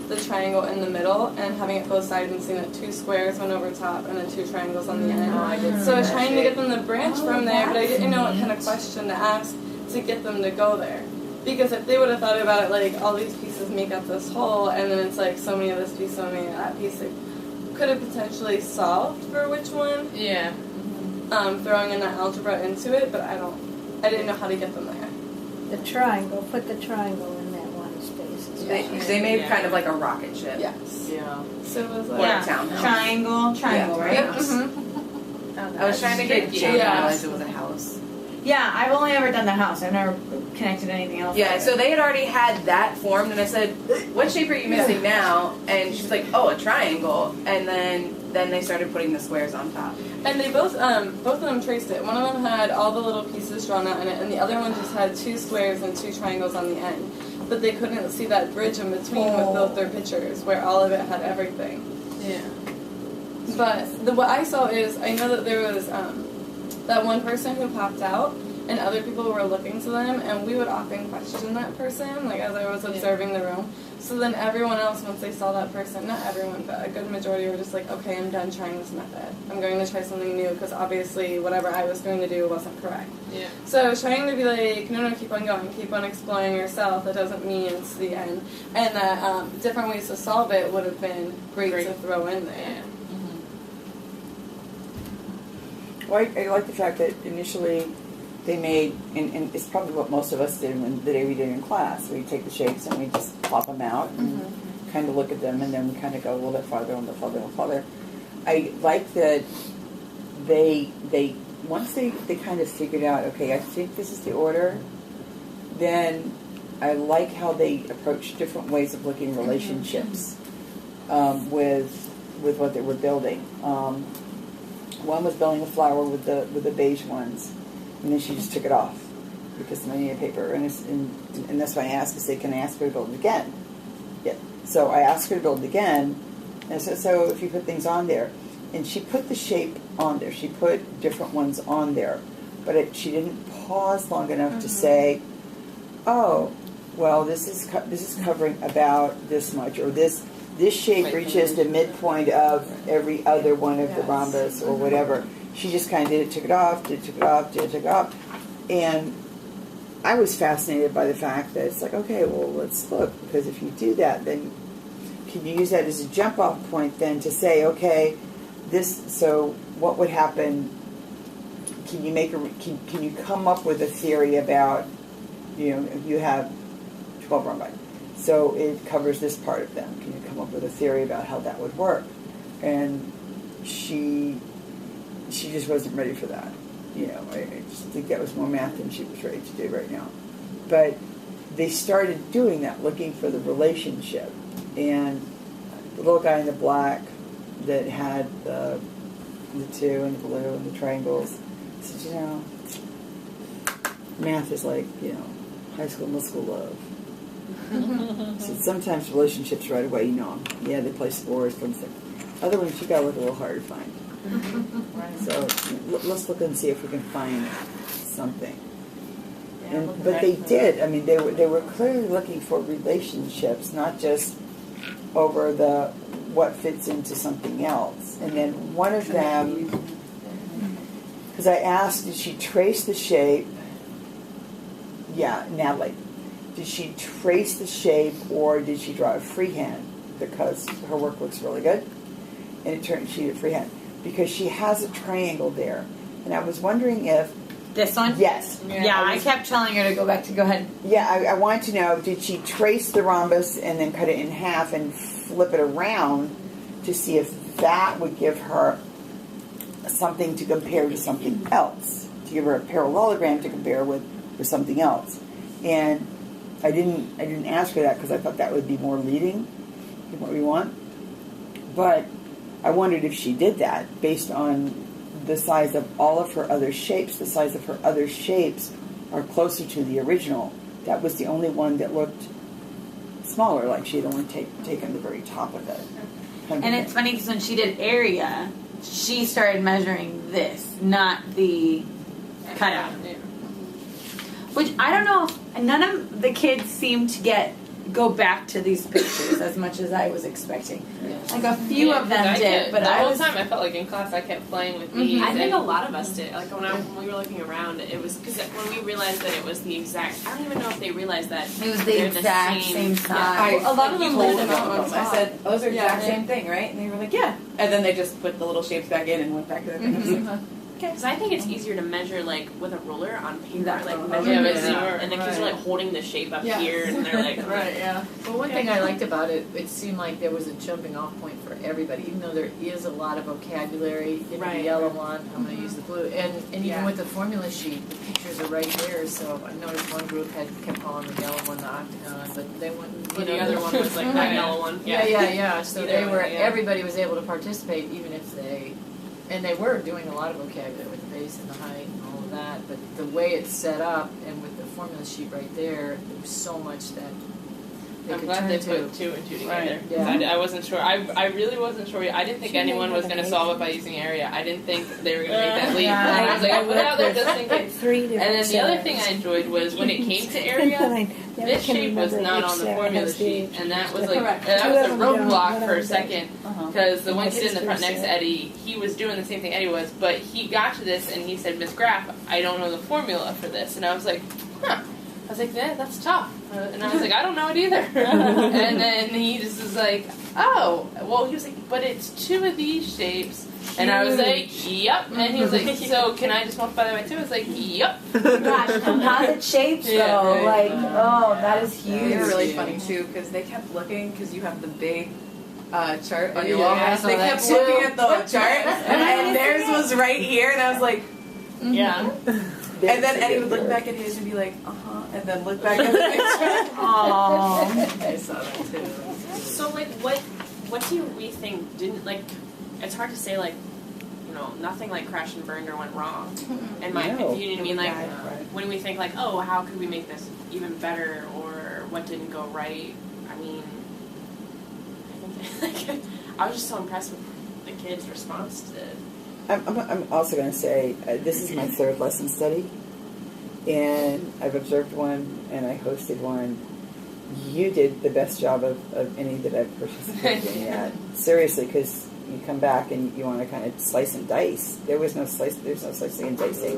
the triangle in the middle and having it both sides and seeing that two squares went over top and then two triangles on the end. So I was trying to get them to branch from there, but I didn't know what kind of question to ask to get them to go there. Because if they would have thought about it like all these pieces make up this whole and then it's like so many of this piece, so many of that piece, they could have potentially solved for which one. Yeah. Throwing in that algebra into it, but I didn't know how to get them there. the triangle, put the triangle in that one space. They made kind of like a rocket ship. Yes. Yeah. So it was Or like a townhouse. Triangle, right? Yep. I was trying to get Jane to realize it was a house. Yeah, I've only ever done the house. I've never connected anything else. Yeah, so they had already had that formed, and I said, what shape are you missing now? And she was like, oh, a triangle. And then they started putting the squares on top. And they both of them traced it. One of them had all the little pieces drawn out in it, and the other one just had two squares and two triangles on the end. But they couldn't see that bridge in between with both their pictures, where all of it had everything. Yeah. But what I saw is, I know that there was that one person who popped out, and other people were looking to them, and we would often question that person, like as I was observing the room. So then everyone else, once they saw that person, not everyone, but a good majority were just like, okay, I'm done trying this method. I'm going to try something new, because obviously whatever I was going to do wasn't correct. Yeah. So I was trying to be like, no, keep on going, keep on exploring yourself. That doesn't mean it's the end. And that different ways to solve it would have been great to throw in there. Yeah. Well, I like the fact that initially they made, and it's probably what most of us did when the day we did in class. We take the shapes and we just plop them out and kind of look at them, and then we kind of go a little bit farther and a little farther and farther. I like that they once they kind of figured out, okay, I think this is the order, then I like how they approach different ways of looking at relationships with what they were building. One was building a flower with the beige ones, and then she just took it off. because I need a paper, and that's why I asked. I said, can I ask her to build it again? Yeah. So I asked her to build it again, and I said, so if you put things on there, and she put the shape on there. She put different ones on there, but she didn't pause long enough to say, oh, well, this is covering about this much, or this shape reaches the midpoint of every other one of the rhombus or whatever. She just kind of did it, took it off, took it off. And I was fascinated by the fact that it's like, okay, well, let's look. Because if you do that, then can you use that as a jump off point then to say, okay, so what would happen? Can you come up with a theory about, if you have 12 rhombi, so it covers this part of them. Can you come up with a theory about how that would work? And she just wasn't ready for that. I just think that was more math than she was ready to do right now. But they started doing that, looking for the relationship. And the little guy in the black that had the two and the blue and the triangles said, math is like, high school, middle school love. So sometimes relationships right away, they play sports, something. Other ones you gotta look a little harder to find. So let's look and see if we can find something. But they did. I mean, they were clearly looking for relationships, not just over what fits into something else. And then one of them, because I asked, did she trace the shape? Yeah, Natalie. Did she trace the shape or did she draw a freehand? Because her work looks really good. And it turned she did freehand. Because she has a triangle there. And I was wondering if... This one? Yes. Yeah, I kept telling her to go back to go ahead. Yeah, I wanted to know, did she trace the rhombus and then cut it in half and flip it around to see if that would give her something to compare to something else? To give her a parallelogram to compare with something else. And I didn't ask her that because I thought that would be more leading than what we want. But I wondered if she did that based on the size of all of her other shapes. The size of her other shapes are closer to the original. That was the only one that looked smaller, like she had only taken the very top of it. And it's funny because when she did area, she started measuring this, not the cutout. Which I don't know if none of the kids seem to go back to these pictures as much as I was expecting. Like a few of them did, but the whole time I felt like in class I kept playing with these. I think a lot of us did. Like when we were looking around, it was because when we realized that it was the exact. I don't even know if they realized that it was the exact same size. A lot of them told them at once. I said, those are the exact same thing, right? And they were like, yeah. And then they just put the little shapes back in and went back to their things. Because I think it's easier to measure like with a ruler on paper, Exactly. like measure and the kids are like holding the shape up here, and they're like, right, yeah. Well, one thing I liked about it, it seemed like there was a jumping off point for everybody, even though there is a lot of vocabulary in the yellow one. I'm going to use the blue, and even with the formula sheet, the pictures are right there. So I noticed one group kept calling the yellow one the octagon, but they wouldn't. The other one was like that yellow one. Yeah. So everybody was able to participate, even if they. And they were doing a lot of vocabulary with the base and the height and all of that, but the way it's set up and with the formula sheet right there was so much that they I'm could glad turn they to. put 2 and 2 together. Right. Yeah. I wasn't sure. I really wasn't sure. I didn't think anyone was going to solve it by using area. I didn't think they were going to make that leap. I was like, I put it out there just in case. And then the other thing I enjoyed was when it came to area, this shape was not on the formula sheet, and that was like that was a roadblock for a second because the one kid in the front next to Eddie, he was doing the same thing Eddie was, but he got to this and he said, "Miss Graff, I don't know the formula for this," and I was like, "Huh." I was like, that's tough. And I was like, I don't know it either. And then he just was like, oh. Well, he was like, but it's 2 of these shapes. And I was like, yep. And he was like, so can I just multiply that by 2? I was like, yep. Gosh, composite shapes though. Like, that is huge. They were really funny too because they kept looking because you have the big chart on your wall. They kept looking at the chart and theirs was right here and I was like, yeah. And then Eddie would look back at his and be like, and then look back at the picture. Aww. I saw that too. So like, what do we think didn't like? It's hard to say like nothing like crashed and burned or went wrong. In my No. opinion, I mean, like when we think like, oh, how could we make this even better, or what didn't go right? I mean, I think I was just so impressed with the kids' response to it. I'm also going to say this is my third lesson study, and I've observed one and I hosted one. You did the best job of any that I've participated in yet. Seriously, because you come back and you want to kind of slice and dice. There's no slicing and dicing.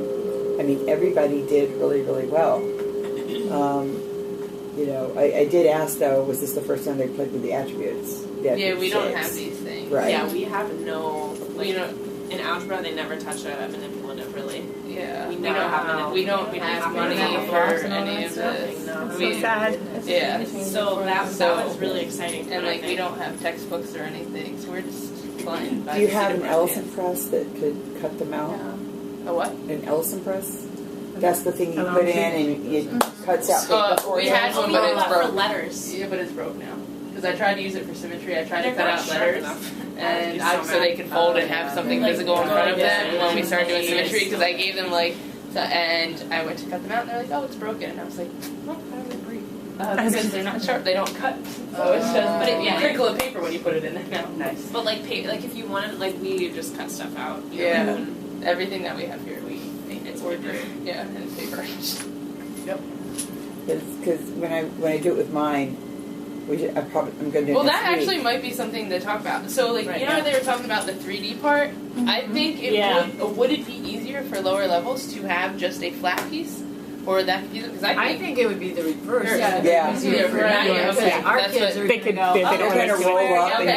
I mean, everybody did really, really well. I did ask though, was this the first time they played with the attributes? Yeah, we don't have these things. Right. Yeah, we have no. In algebra, they never touch a manipulative, really. Yeah, we don't have money for any of this. That's so sad. Yeah, so that was really exciting. And like we don't have textbooks or anything, so we're just flying. Do you have an Ellison press that could cut them out? Yeah. A what? An Ellison press? That's the thing you put in and it cuts out paper. We had one, but it's broke. For letters. Yeah, but it's broke now. Because I tried to use it for symmetry. I tried to cut out sharp letters. enough. And so they could fold and have something physical in front of them when we started doing symmetry, because I gave them and I went to cut them out and they're like, oh, it's broken, and I was like, oh, how do they breathe? Because they're not sharp, they don't cut. So it's just, you crinkle the paper when you put it in there now. Nice. But if you wanted, we just cut stuff out. Yeah. Everything that we have here, we order. Yeah, and it's paper. Yep. Because when I do it with mine, I'm going to do it well, next that week. actually might be something to talk about. So, they were talking about the 3D part. I think would it be easier for lower levels to have just a flat piece, or that piece? Because I think it would be the reverse. Yeah. Our kids are they could go. they They're going to roll up and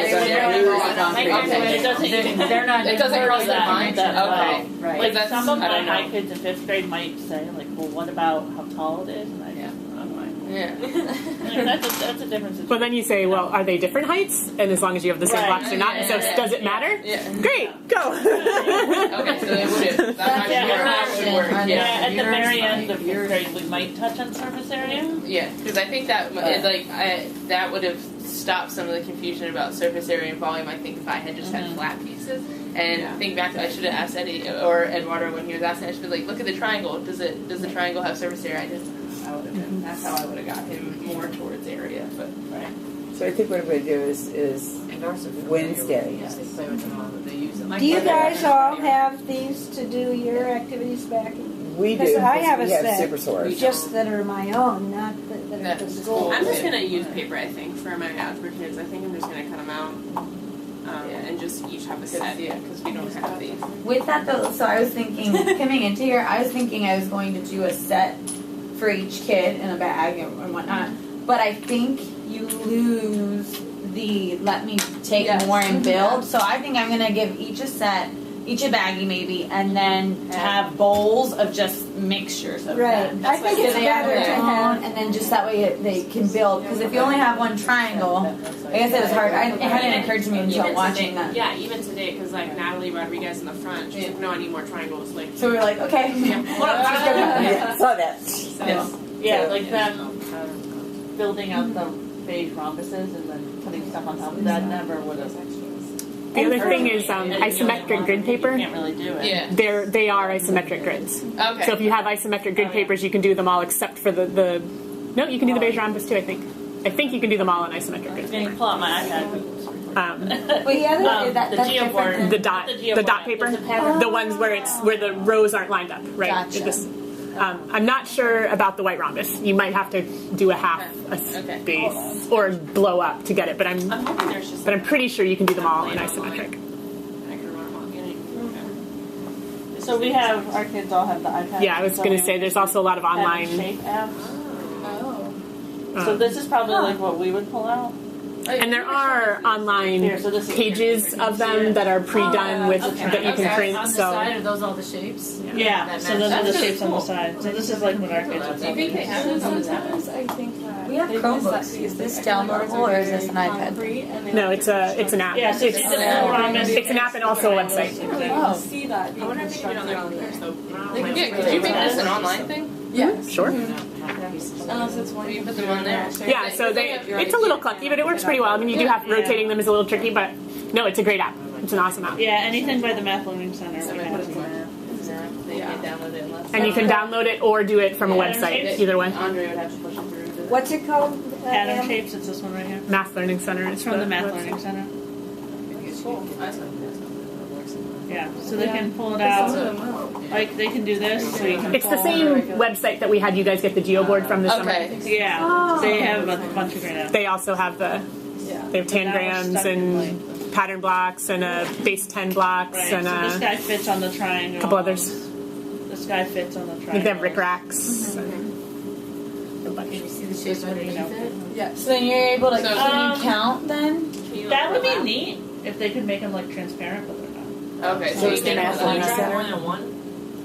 It doesn't cross that line. Okay. Right. Like That's- some of I don't my know. kids in 5th grade might say, like, well, what about how tall it is? And I go, I'm fine. Yeah. That's a different situation. But then you say, well, are they different heights? And as long as you have the same Right. blocks or not, so does it matter? Yeah. Great, go. Okay, so they would. That would work. Yeah, at the very end of 5th grade, we might touch on surface area. Yeah, because I think that that would have stopped some of the confusion about surface area and volume. I think if I had just had flat pieces, and think back to, I should have asked Eddie or Eduardo when he was asking. I should be like, look at the triangle. Does the triangle have surface area? I would have been. That's how I would have got him more towards area. But So I think what I'm going to do is Wednesday. Yes, they play with them all, but they use them. Do you guys all have these to do your activities back? We do. Because I have a we have set, super sores. just that are my own, not that are the school. I'm just gonna use paper. I think for my algebra kids, I think I'm just gonna cut them out and just each have a set. Yeah, because we don't have these. With that though, so I was thinking, coming into here, I was thinking I was going to do a set for each kid in a bag and whatnot. But I think you lose the let me take more and build. So I think I'm gonna give each a set, each a baggie maybe, and then have bowls of just mixtures of them. I think it's So they have better to their have. own, and then just that way they can build. Because if you only have one triangle, I guess it was hard. It hadn't occurred to me until watching that. Yeah, even today, because Natalie Rodriguez in the front, she's like, no, I need more triangles. Like, So we were like, okay. Yeah, saw that. Yeah, like them building out the beige rhombuses and then putting stuff on top of that never would have. The other thing is isometric grid paper. You can't really do it. Yeah. They are isometric grids. Okay. So if you have isometric grid papers, you can do them all except for the no, you can do the beige rhombus too. I think you can do them all in isometric I'm grids. going to pull out my iPad. Wait, the other The geoboard. The dot paper, the ones where the rows aren't lined up, right? Gotcha. I'm not sure about the white rhombus. You might have to do a half a space or blow up to get it, but I'm hoping there's just. but I'm pretty sure you can do them all in isometric. I can run them all getting. So we have, our kids all have the iPad. Yeah, I was going to say there's also a lot of online. Shape apps. So this is probably like what we would pull out. And there are online pages of them that are pre-done with that you can print. On the So side, are those all the shapes? Yeah, so those are the shapes on the side. So this is like what our kids would Do you think they have those on the tablet? I think that We have Chromebooks. Is this downloadable or is this an iPad? no, it's an app. Yeah, so it's It's an app and also a website. Oh. See that. I wonder if they can do it on their computers though. Yeah, could you make this an online thing? Yes. Sure. Unless it's one You put them on there. Yeah, so it's a little clunky, but it works pretty well. I mean, you do have rotating them is a little tricky, but no, it's a great app. It's an awesome app. Yeah, anything by the Math Learning Center. So we I have. put it in my app. They can download it unless. And you can download it or do it from a website. Either way. Andre would have to push it through. What's it called? Pattern Em? shapes. It's this one right here. Math Learning Center. It's from the Math Learning Center. It's cool. That's what Yeah, so they can pull it out. Like they can do this. So you can It's the pull- same website that we had you guys get the geoboard from this summer. Yeah, Oh. they have a bunch of great apps. They also have they have tangrams stuck in, and pattern blocks and base 10 blocks Right. and So this guy fits on the triangle. a couple others. This guy fits on the I think triangle. they have Rick Racks. Can you see the shapes underneath it? Yeah. So then you're able to So- can you count then? That would be neat if they could make them like transparent, but they're not. Okay, So so it's you the can Math draw Learning Center? more than one?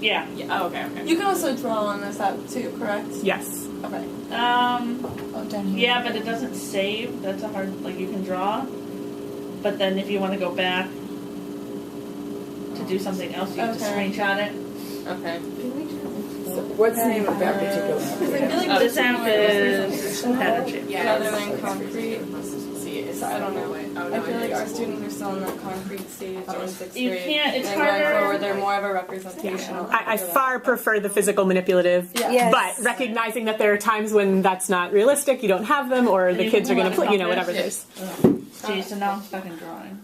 Yeah. Yeah. Oh, okay, okay. You can also draw on this app too, correct? Yes. Okay. Oh, down here. Yeah, but it doesn't save. That's a hard. Like you can draw, but then if you want to go back to do something else, you have to Okay. screenshot it. Okay. What's the name of that particular Because I one? feel like This app is pattern shape. rather than concrete. See, it's So I don't know. Oh, no, I feel it like is our cool. students are still in that concrete stage in sixth You grade. can't- it's and going harder- forward, they're more of a representation. I far prefer the physical manipulative, Yeah. but recognizing that there are times when that's not realistic, you don't have them, or the You kids are can going to pull put, out whatever compass. there's. See, so now I'm stuck in drawing.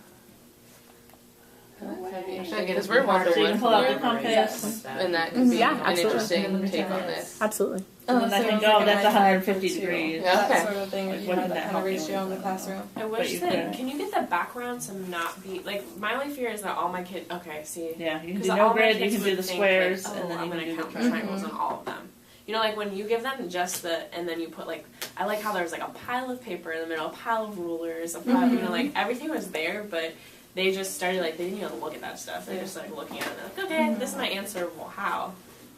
Because we're wondering So you can what pull out the the compass. and that could be Yeah, an absolutely. interesting take on this. Absolutely. And then I think, oh, that's 150 degrees. Yeah. That Okay. sort of thing, if you What have did that that kind of help you ratio in the with? classroom. I But wish you that. could. Can you get the background to not be like my only fear is that all my kids. Okay, see. Yeah, you can 'Cause do all no my grid, you kids can do would the think, squares, like, and oh, then I'm you gonna can do count the the triangles on all of them. You know, like when you give them just the, and then you put like, I like how there's like a pile of paper in the middle, a pile of rulers, a pile, you know, like everything was there, but they just started like, they didn't even look at that stuff. They just started looking at it and they're like, okay, this is my answer, well, how?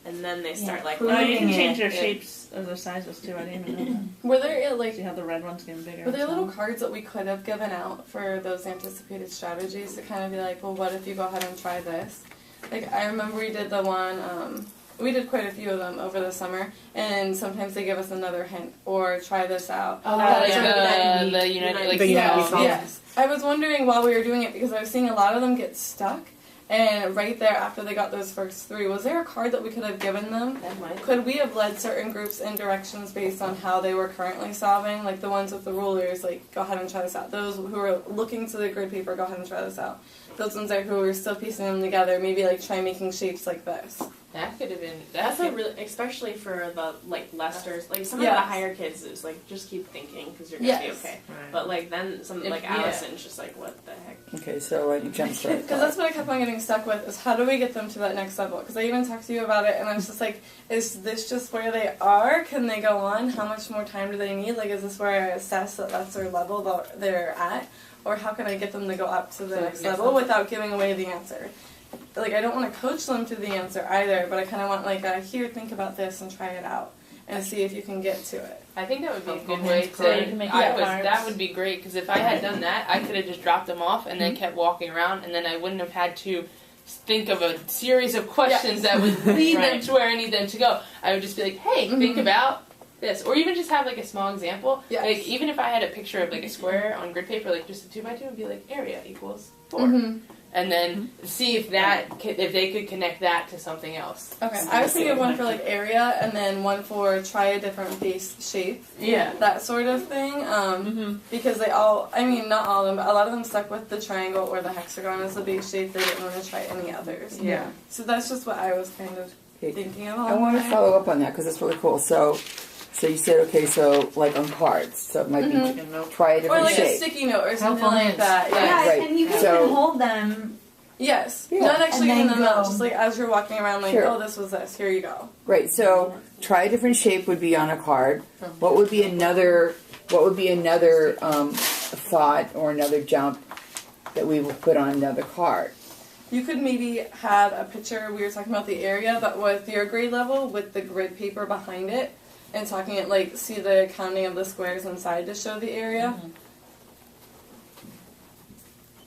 And then they start like, Oh, you can Proving change their it. shapes of their sizes too. I didn't even know Were there that. like See how the red one's getting bigger. Were there and little smaller? cards that we could have given out for those anticipated strategies to kind of be like, well, what if you go ahead and try this? Like, I remember we did the one, we did quite a few of them over the summer, and sometimes they give us another hint, or try this out. Oh, That like sort of thing. the United, like The United Yes, Front. yes. I was wondering while we were doing it, because I was seeing a lot of them get stuck, and right there after they got those first three, was there a card that we could have given them? That might. Could we have led certain groups in directions based on how they were currently solving? Like the ones with the rulers, like, go ahead and try this out. Those who are looking to the grid paper, go ahead and try this out. Those ones there who are still piecing them together, maybe like try making shapes like this. That could have been. that's a really, especially for the like Lester's, like some of Yes. the higher kids is like, just keep thinking because you're gonna be Yes. okay. Right. But like then some, If- like yeah. Allison's just like, what the heck? Okay, so like jumpstart. Because that's what I kept on getting stuck with, is how do we get them to that next level? Because I even talked to you about it, and I was just like, is this just where they are? Can they go on? How much more time do they need? Like, is this where I assess that that's their level that they're at? Or how can I get them to go up to the So next next level level. without giving away the answer? Like, I don't want to coach them to the answer either, but I kind of want, like, here, think about this and try it out and see if you can get to it. I think that would be a Helpful good way hints, so you can to. make I cards. that would be great because if I had done that, I could have just dropped them off and then kept walking around, and then I wouldn't have had to think of a series of questions that would lead them Right. to where I need them to go. I would just be like, hey, think about this, or even just have like a small example. Yes. Like even if I had a picture of like a square on grid paper, like just a 2x2, and be like area equals 4. And then see if if they could connect that to something else. Okay, I was thinking of one for, like, area, and then one for try a different base shape. Yeah. That sort of thing, because they all, I mean, not all of them, but a lot of them stuck with the triangle or the hexagon as the base shape. They didn't want to try any others. Yeah. So that's just what I was kind of Okay. thinking of. I want to follow up on that because it's really cool. So you said, okay, so like on cards, so it might be try a Or different like a shape. sticky note or something Helpful like hints. that. Yeah, Yeah. Right. and you can So- even hold them. Yes. Yeah. Not actually And giving then them out, go. just like as you're walking around, like, Sure. oh, this was this. Here you go. Right. So try a different shape would be on a card. What would be another? What would be another thought or another jump that we will put on another card? You could maybe have a picture, we were talking about the area, but with your grade level, with the grid paper behind it, and talking it, like, see the counting of the squares inside to show the area.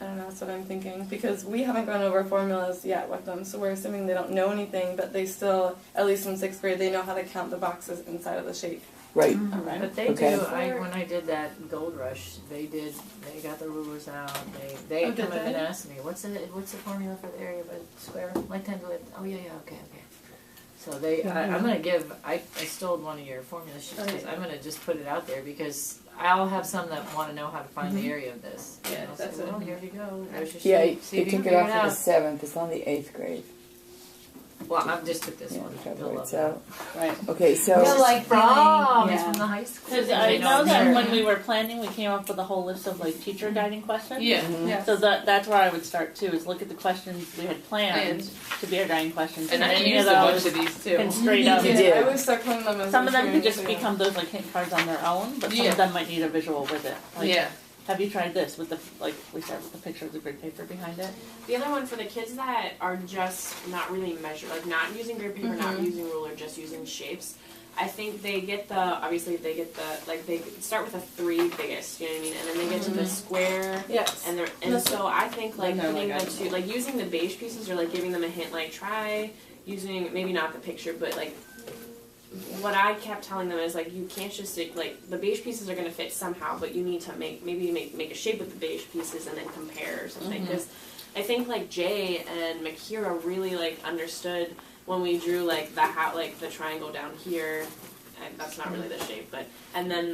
I don't know, that's what I'm thinking, because we haven't gone over formulas yet with them, so we're assuming they don't know anything, but they still, at least in 6th grade, they know how to count the boxes inside of the shape. Right. But they Okay. do. When I did that Gold Rush, they got the rulers out. They come in and ask me, what's the formula for the area by the square? Like 10 to width. Oh yeah, okay. So I'm gonna give. I stole one of your formula sheets because I'm gonna just put it out there because I'll have some that want to know how to find the area of this. Yeah, that's it. Well, here you go. There's your Yeah, sheet. See you if you took can it figure off it for out. the 7th. It's on the 8th grade. Well, I just took this Yeah, one. that You'll love works that. out. Right. Okay, so Feel like From feeling- it's from the high school. Because I know that when we were planning, we came up with a whole list of like teacher guiding questions. Yeah. Yes. So that's where I would start too, is look at the questions we had planned to be our guiding questions, And I any used of a bunch those of these too. can straight up. You did. I would start putting them as Some of them could just experience, become those like hint cards on their own, but some Yeah. of them might need a visual with it. Like, Yeah. have you tried this with the we start with the picture of the grid paper behind it? The other one for the kids that are just not really measured, like not using grid paper, not using ruler, just using shapes. I think they get they start with a 3 biggest, you know what I mean, and then they get to the square. Yes. And so I think like No, putting like the two, like using the beige pieces or like giving them a hint, like try using maybe not the picture, but like what I kept telling them is like you can't just like the beige pieces are going to fit somehow, but you need to make a shape with the beige pieces and then compare or something. Because I think like Jay and Makira really like understood when we drew like the triangle down here. And that's not really the shape, but and then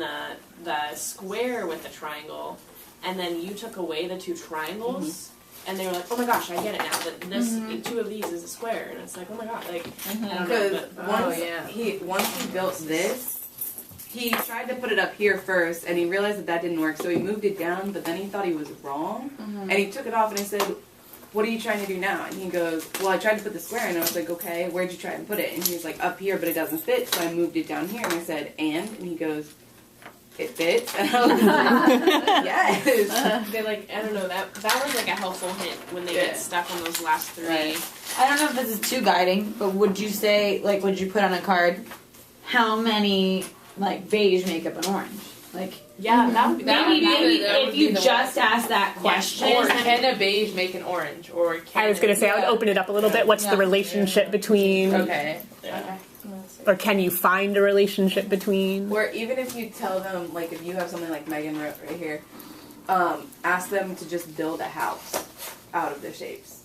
the square with the triangle, and then you took away the 2 triangles. And they were like, "Oh my gosh, I get it now. That this 2 of these is a square." And it's like, "Oh my god!" Like, I don't know. Because But, once he built this, he tried to put it up here first, and he realized that didn't work. So he moved it down, but then he thought he was wrong, and he took it off. And I said, "What are you trying to do now?" And he goes, "Well, I tried to put the square." And I was like, "Okay, where'd you try and put it?" And he was like, "Up here, but it doesn't fit." So I moved it down here, and I said, "And?" And he goes, "It fits." And I was like, "Yes." they like, I don't know, that was like a helpful hint when they get stuck on those last 3. Right. I don't know if this is too guiding, but would you say, like, would you put on a card how many, like, beige make up an orange? Like, Yeah, that would be maybe that would if be you the just ask that question. Or can a beige make an orange? Or can I was going to say, I would open it up a little bit. What's the relationship between, Okay. or can you find a relationship between? Or even if you tell them, like, if you have something like Megan wrote right here, ask them to just build a house out of the shapes.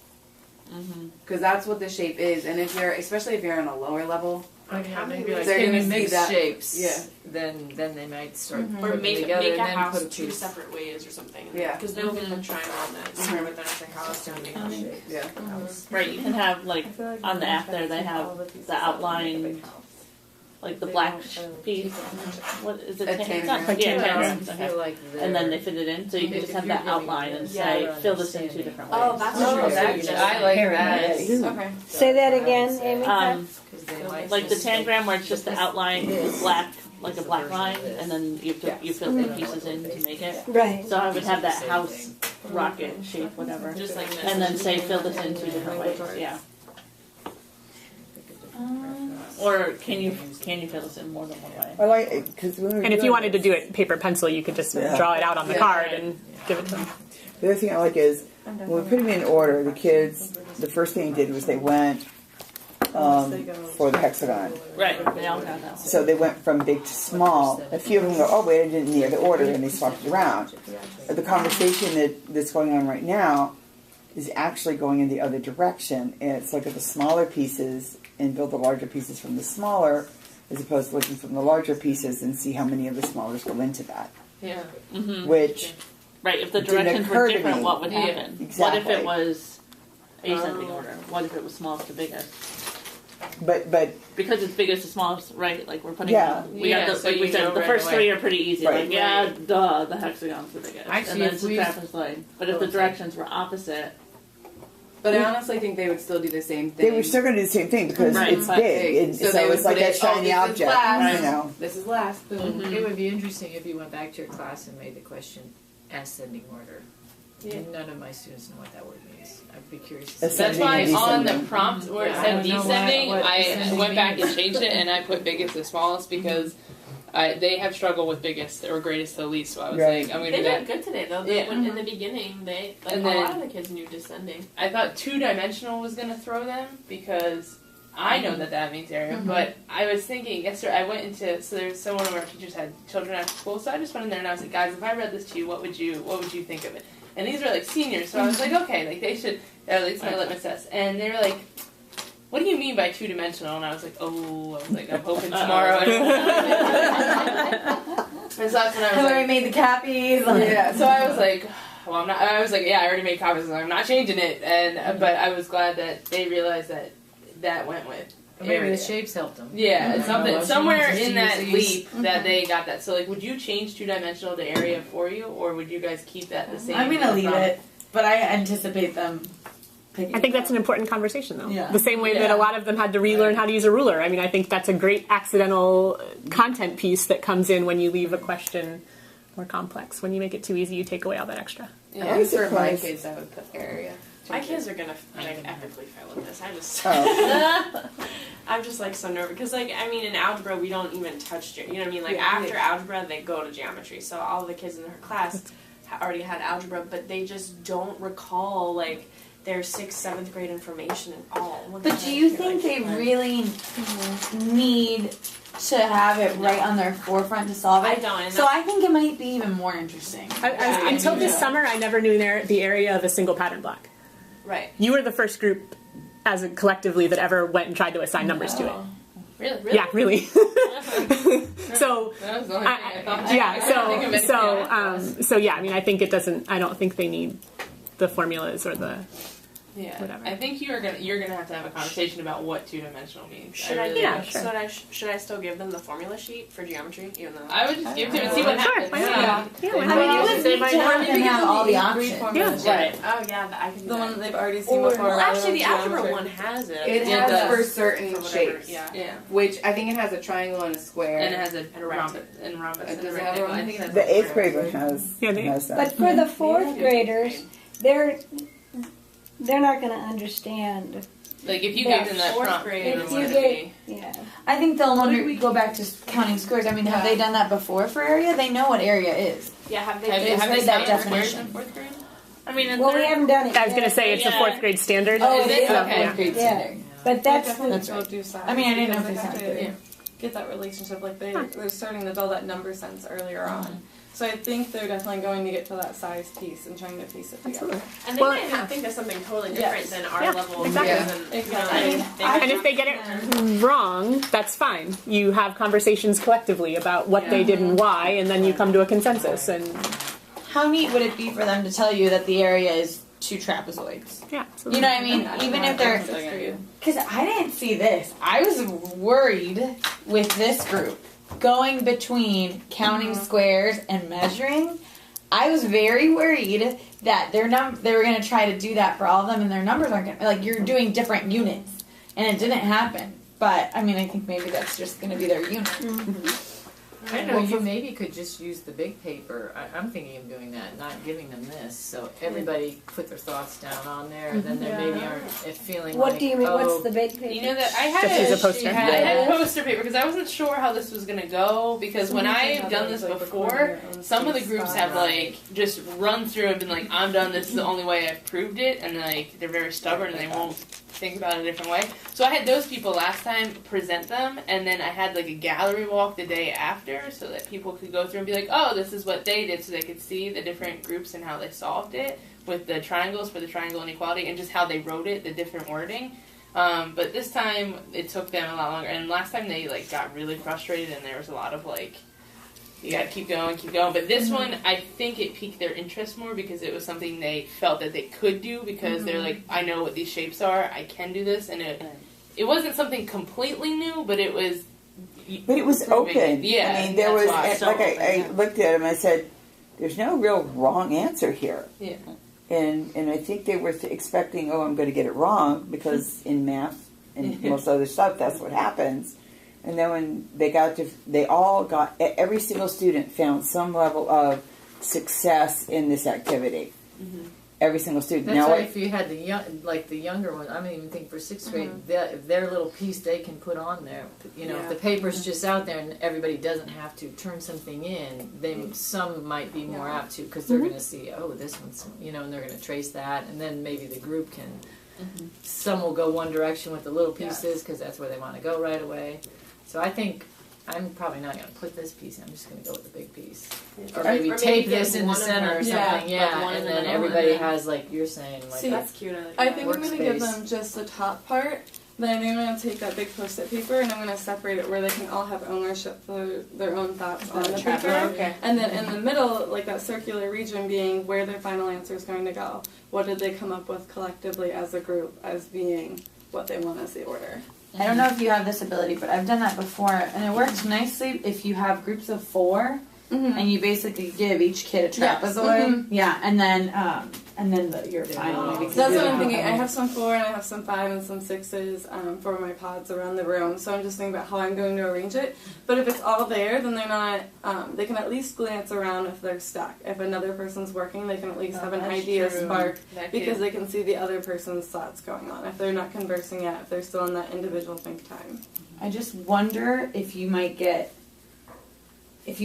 Because that's what the shape is. And especially if you're on a lower level, Like how many They're can gonna you see mix that- shapes? yeah. Then they might start or putting make together a and then house put a 2 piece. separate ways or something. Yeah. Because they'll get the triangle on that square, but then it's like how else do we make a shape? yeah. Right, you can have like on the app there they have the outline, like the black piece. What is it? A It's not- tangram. yeah, I tangrams. feel Okay. like And then they fit it in, so you can If just have you're that giving outline me and a say, better fill this in 2 understanding. different ways. Oh, that's Oh, true. that's, Yeah. I like that. Okay. Say that again, Amy. Like the tangram where it's just the outline is black, like a black line, and then you fill the pieces in to make it. Right. So I would have that house rocket shape, whatever, Just like this. and then say fill this in 2 different ways. Yeah. Or can you fill this in more than one way? I like it because And if you wanted to do it paper pencil, you could just draw it out on the card and give it to them. The other thing I like is when we put them in order, the kids, the first thing they did was they went for the hexagon. Right. They all have that. So they went from big to small. A few of them go, "Oh wait, I didn't need the order," and they swapped it around. But the conversation that's going on right now is actually going in the other direction, and it's look at the smaller pieces and build the larger pieces from the smaller, as opposed to looking from the larger pieces and see how many of the smallers go into that. Yeah. Which Right. If the didn't directions occur were to different, me. what would Yeah, happen? What if exactly. it was ascending order? What if it was smallest to biggest? but Because it's biggest to smallest, right? Like we're putting. Yeah. We got the, So like we you said, know the right first away. 3 are pretty easy. Right. Like yeah, duh, the hexagon's the biggest. Actually, and then if we- subtract is like. But if the directions were opposite, But I honestly think they would still do the same thing. they were still going to do the same thing because Right. it's big. And so they would it's like put that it, shiny this object, is last. you know. This is last. Boom. It would be interesting if you went back to your class and made the question ascending order. None of my students know what that word means. I'd be curious to see. That's Ascending why and on the descending. prompt where it Yeah, I said don't know descending, what I descending went back means. and changed it, and I put biggest to smallest because they have struggled with biggest or greatest to least. So I was Right. like, I'm going They to do that. did good today though. Yeah. In the beginning, And a then- lot of the kids knew descending. I thought 2-dimensional was going to throw them because I know that means area, but I was thinking yesterday. I went into one of our teachers had children after school, so I just went in there and I was like, guys, if I read this to you, what would you think of it? And these were like seniors, so I was like, okay, like they should. It's my litmus test, and they were like, what do you mean by two-dimensional? And I was like, I'm hoping tomorrow. And so that's when I was Hillary made the copies. Yeah, so I was like, well, I'm not. I was like, yeah, I already made copies, and I'm not changing it. And but I was glad that they realized that went with. Maybe the shapes helped them. Yeah, it's somewhere in that leap that they got that. So like, would you change two-dimensional to area for you, or would you guys keep that the same? I'm gonna leave it, but I anticipate them. I think that's an important conversation, though. Yeah. The same way that a lot of them had to relearn how to use a ruler. I mean, I think that's a great accidental content piece that comes in when you leave a question more complex. When you make it too easy, you take away all that extra. Yeah, for my kids, I would put area. My kids are gonna epically fail at this. I'm just like so nervous because in algebra we don't even touch you know what I mean. Like after algebra they go to geometry. So all the kids in her class already had algebra, but they just don't recall like their 6th, 7th grade information at all. But do you think they really need to have it right on their forefront to solve it? I don't. So I think it might be even more interesting. Until this summer, I never knew the area of a single pattern block. Right. You were the first group, as a collectively, that ever went and tried to assign numbers to it. Really? Yeah, really. So, that was the only thing I thought. So yeah. I mean, I think it doesn't. I don't think they need the formulas or the. Yeah, whatever. I think you're gonna have to have a conversation about what two-dimensional means. Should I still give them the formula sheet for geometry? Even though I would just give it to them and see what happens. I mean, it would be to have them have all the options. Right. Oh yeah, I can do the that. one that they've already seen before. Well, actually, the algebra one has it. It has for certain shapes. Yeah. Which I think it has a triangle and a square. And it has a rhombus and Does it have I think it has The 8th grade one has that. But for the 4th graders, they're not going to understand. Like if you gave them that prompt, I think they'll go back to counting squares. I mean, have they done that before for area? They know what area is. Yeah, have they that definition in 4th grade? I mean, we haven't done it. I was going to say it's a 4th grade standard. Oh, it is Okay. a 4th grade standard. But that's right. Do size. I mean, I didn't know if because they have sounded to good. get that relationship. Like they're starting to build that number sense earlier on. So I think they're definitely going to get to that size piece and trying to piece it together. And they might not think of something totally different than our level of Exactly. And if they get it wrong, that's fine. You have conversations collectively about what they did and why, and then you come to a consensus. And how neat would it be for them to tell you that the area is 2 trapezoids? Yeah, you know what I mean? Even if they're, because I didn't see this. I was worried with this group going between counting squares and measuring. I was very worried that they were going to try to do that for all of them, and their numbers aren't going to, like, you're doing different units, and it didn't happen. But I mean, I think maybe that's just going to be their unit. I know you maybe could just use the big paper. I'm thinking of doing that, not giving them this, so everybody put their thoughts down on there, and then they maybe aren't feeling What like, do you mean? What's the big paper? You know that I had Just use a poster. I had poster paper because I wasn't sure how this was gonna go because when I've done this before, some of the groups have like just run through and been like, I'm done. This is the only way I've proved it, and like they're very stubborn and they won't think about it a different way. So I had those people last time present them, and then I had like a gallery walk the day after so that people could go through and be like, oh, this is what they did, so they could see the different groups and how they solved it with the triangles for the triangle inequality and just how they wrote it, the different wording. But this time it took them a lot longer, and last time they like got really frustrated and there was a lot of like, you gotta keep going. But this one, I think it piqued their interest more because it was something they felt that they could do because they're like, I know what these shapes are, I can do this, and it wasn't something completely new, but it was. But it was open. Yeah, I mean, there was I looked at him. I said, "There's no real wrong answer here." Yeah. And I think they were expecting, oh, I'm going to get it wrong because in math and most other stuff, that's what happens. And then when every single student found some level of success in this activity. Mm-hmm. Every single student. That's why if you had the younger one, I don't even think for 6th grade, their little piece they can put on there. You know, if the paper's just out there and everybody doesn't have to turn something in, then some might be more apt to because they're going to see, oh, this one's, and they're going to trace that, and then maybe the group can Some will go one direction with the little pieces because that's where they want to go right away. So I think I'm probably not going to put this piece in. I'm just going to go with the big piece. Or maybe tape this in the center or something. Yeah, and then everybody has, like you're saying, like See, That's cute. I think I'm going to give workspace. them just the top part. Then I'm going to take that big post-it paper and I'm going to separate it where they can all have ownership for their own thoughts on the paper. Okay. And then in the middle, like that circular region being where their final answer is going to go. What did they come up with collectively as a group as being what they want as the order? I don't know if you have this ability, but I've done that before, and it works nicely if you have groups of 4, and you basically give each kid a trapezoid. Yeah, and then your final. Maybe That's what I'm thinking. I have some 4 and I have some 5 and some 6s for my pods around the room. So I'm just thinking about how I'm going to arrange it. But if it's all there, then they're not. They can at least glance around if they're stuck. If another person's working, they can at least have an idea spark because they can see the other person's thoughts going on. If they're not conversing yet, if they're still in that individual think time. I just wonder if you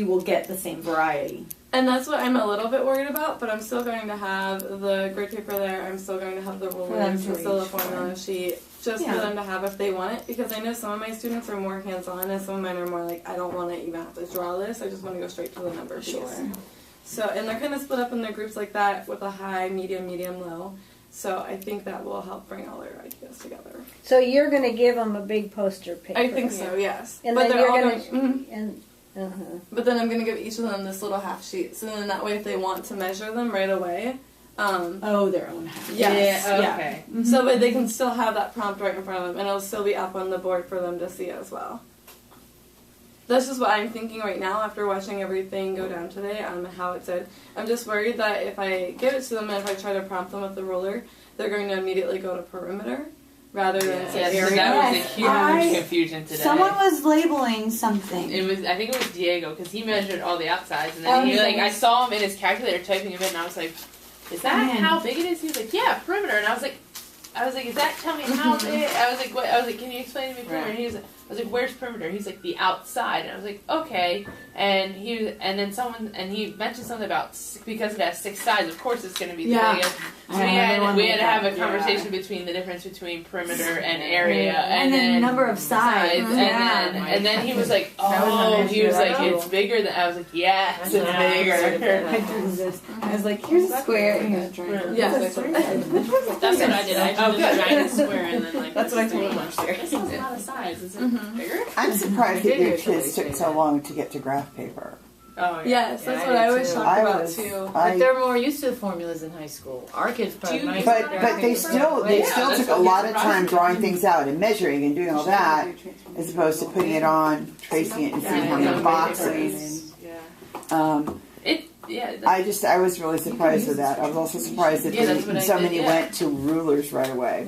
will get the same variety. And that's what I'm a little bit worried about, but I'm still going to have the grid paper there. I'm still going to have the rulers, and still the formula sheet, just for them to have if they want it. Because I know some of my students are more hands-on, and some of mine are more like, I don't want to even have to draw this. I just want to go straight to the number piece. So, and they're kind of split up in their groups like that with a high, medium, low. So I think that will help bring all their ideas together. So you're going to give them a big poster paper. I think so, yes. And but then they're you're all going to... But then I'm going to give each of them this little half sheet. So then that way if they want to measure them right away. Their own half. Yes. Yeah, okay. So but they can still have that prompt right in front of them. And it'll still be up on the board for them to see as well. That's just what I'm thinking right now after watching everything go down today on how it did. I'm just worried that if I give it to them and if I try to prompt them with the ruler, they're going to immediately go to perimeter. Rather than so area. that was a huge confusion today. Someone was labeling something. I think it was Diego because he measured all the outsides, and then I saw him in his calculator typing a bit, and I was like, "Is that how big it is?" He was like, "Yeah, perimeter," and I was like, "Is that tell me how big?" I was like, "What?" I was like, "Can you explain to me perimeter?" And he was like, I was like, "Where's perimeter?" He's like, "The outside," and I was like, "Okay." And he mentioned something about because it has 6 sides. Of course, it's going to be the biggest. So we had to have a conversation between the difference between perimeter and area, and then number of sides. And then he was like, "Oh," he was like, "It's bigger than." I was like, "Yes, it's bigger." I was like, "Here's a square." And a triangle. Yeah, That's what I did. I did a giant square and then like. That's what I told him last year. This has a lot of size. Is it bigger? I'm surprised that your kids took so long to get to graph paper. Oh, yes, that's what I was shocked about too. But they're more used to the formulas in high school. Our kids probably But they still took a lot of time drawing things out and measuring and doing all that, as opposed to putting it on, tracing it, and seeing how many boxes. I was really surprised with that. I was also surprised that so many went to rulers right away.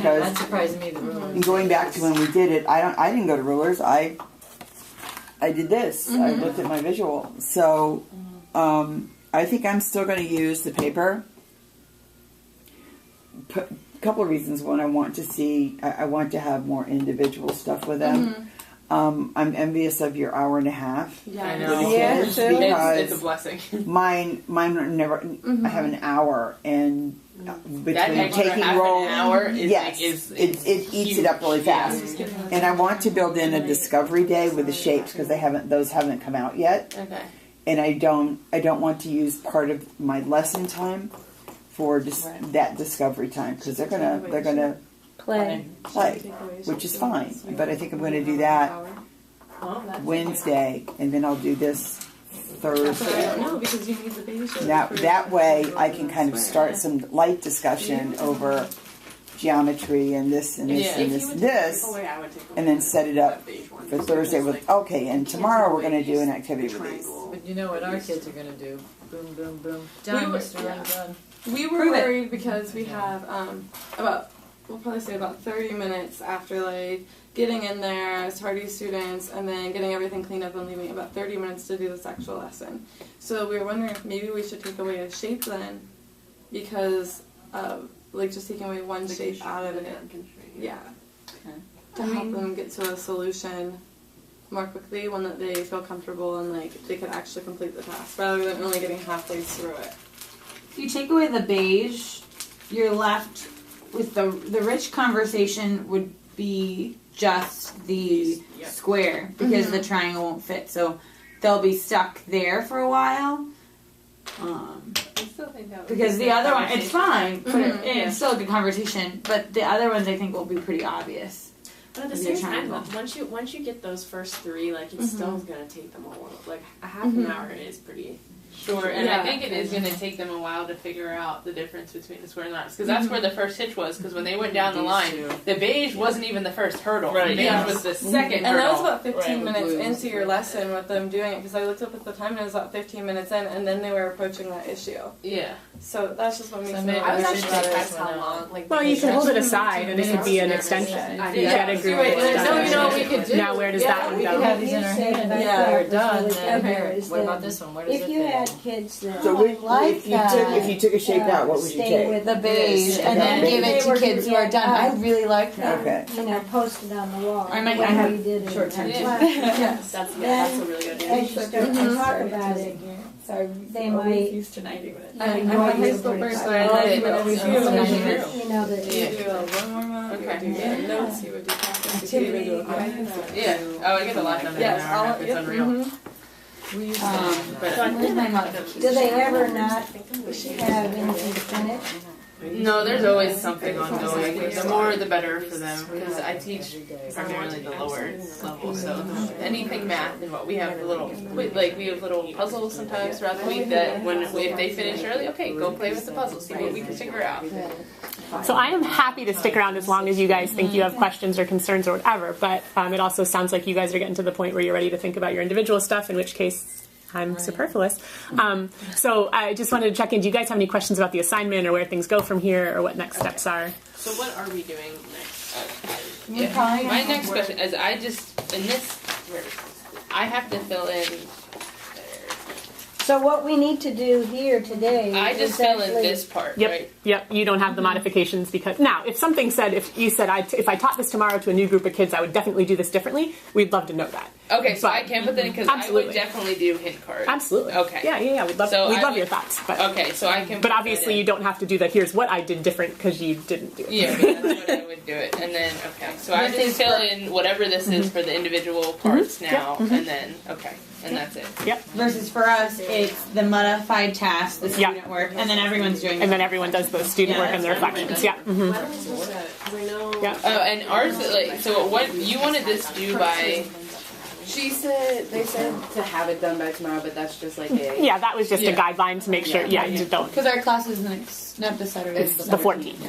That surprised me. The rulers. And going back to when we did it, I didn't go to rulers. I did this. I looked at my visual. So I think I'm still going to use the paper. A couple of reasons. One, I want to have more individual stuff with them. I'm envious of your hour and a half. Yeah, I know. Because it's a blessing. Mine never. I have an hour, and between taking roll, it eats it up really fast. And I want to build in a discovery day with the shapes because those haven't come out yet. Okay. And I don't want to use part of my lesson time for just that discovery time because they're gonna play, which is fine. But I think I'm going to do that Wednesday, and then I'll do this Thursday. No, because you need the baby shower. That way I can kind of start some light discussion over geometry and this and this and this and this, and then set it up for Thursday with, okay, and tomorrow we're going to do an activity with these. But you know what our kids are going to do? Boom, boom, boom. Done, Mr. Done. We were worried because we have we'll probably say about 30 minutes after like getting in there as tardy students and then getting everything cleaned up and leaving, about 30 minutes to do this actual lesson. So we were wondering if maybe we should take away a shape then, because of like just taking away one shape out of it. Yeah. To help them get to a solution more quickly, one that they feel comfortable and like they could actually complete the task rather than only getting halfway through it. If you take away the beige, you're left with the rich conversation would be just the square because the triangle won't fit. So they'll be stuck there for a while. Because the other one, it's fine, but it's still a good conversation. But the other ones, I think, will be pretty obvious. But at the same time, once you get those first 3, like it's still gonna take them like a half an hour is pretty. Sure, and I think it is going to take them a while to figure out the difference between the square and the round, because that's where the first hitch was. Because when they went down the line, the beige wasn't even the first hurdle. Right. The beige was the second hurdle. And that was about 15 minutes into your lesson with them doing it, because I looked up at the time and it was about 15 minutes in, and then they were approaching that issue. Yeah. So that's just what makes me. I was actually surprised how long. Like, well, you can hold it aside, and it could be an extension. You get a group. We could do. Now, where does that one We go? could have these in our hand. Yeah, We're done. Okay. What about this one? Where does If it you fit? had kids that So like if you took a shape out, what would you stay take? with The beige, and then give it to kids who are done. I really like that. Okay. You know, post it on the wall. I might when have we did it short in term. class. Yes. That's a really good idea. As you start to talk about it, they might used to 90 minutes. annoy I'm a high you school pretty person. much. I love minutes. You know that You do a one-warm-up, you would do notes, you would do practice, you could even do a Yeah. Oh, I get a lot done in an hour and a half. It's unreal. We used Where's my modification? do they ever not have anything to finish? No, there's always something ongoing. The more, the better for them, because I teach primarily the lower level. So anything math and what we have little puzzles sometimes throughout the week that if they finish early, okay, go play with the puzzle, see what we can figure out. So I am happy to stick around as long as you guys think you have questions or concerns or whatever. But it also sounds like you guys are getting to the point where you're ready to think about your individual stuff. In which case, I'm superfluous. So I just wanted to check in. Do you guys have any questions about the assignment or where things go from here or what next steps are? So what are we doing next? Probably My next question is I have to fill in. So what we need to do here today I just is fill in actually- this part, Yep. right? Yep. You don't have the modifications because now, if something said, if you said, if I taught this tomorrow to a new group of kids, I would definitely do this differently. We'd love to know that. Okay, so I can put that in because I would definitely do hint cards. Absolutely. Okay. Yeah. We'd love your thoughts. But okay, so I can. But obviously, you don't have to do the here's what I did different because you didn't do it. Yeah, but that's what I would do it, and then so I just fill in whatever this is for the individual parts now, and then and that's it. Yep. Versus for us, it's the modified task, the student work, and then everyone's doing. And then everyone does the student work and the reflections. Yeah. Mm-hmm. Why don't we switch that? Because I know. Yeah. Oh, and ours so what you wanted this due by? They said to have it done by tomorrow, but that's just like a... Yeah, that was just a guideline to make sure, you don't. Because our class is not the Saturday. It's the 14th,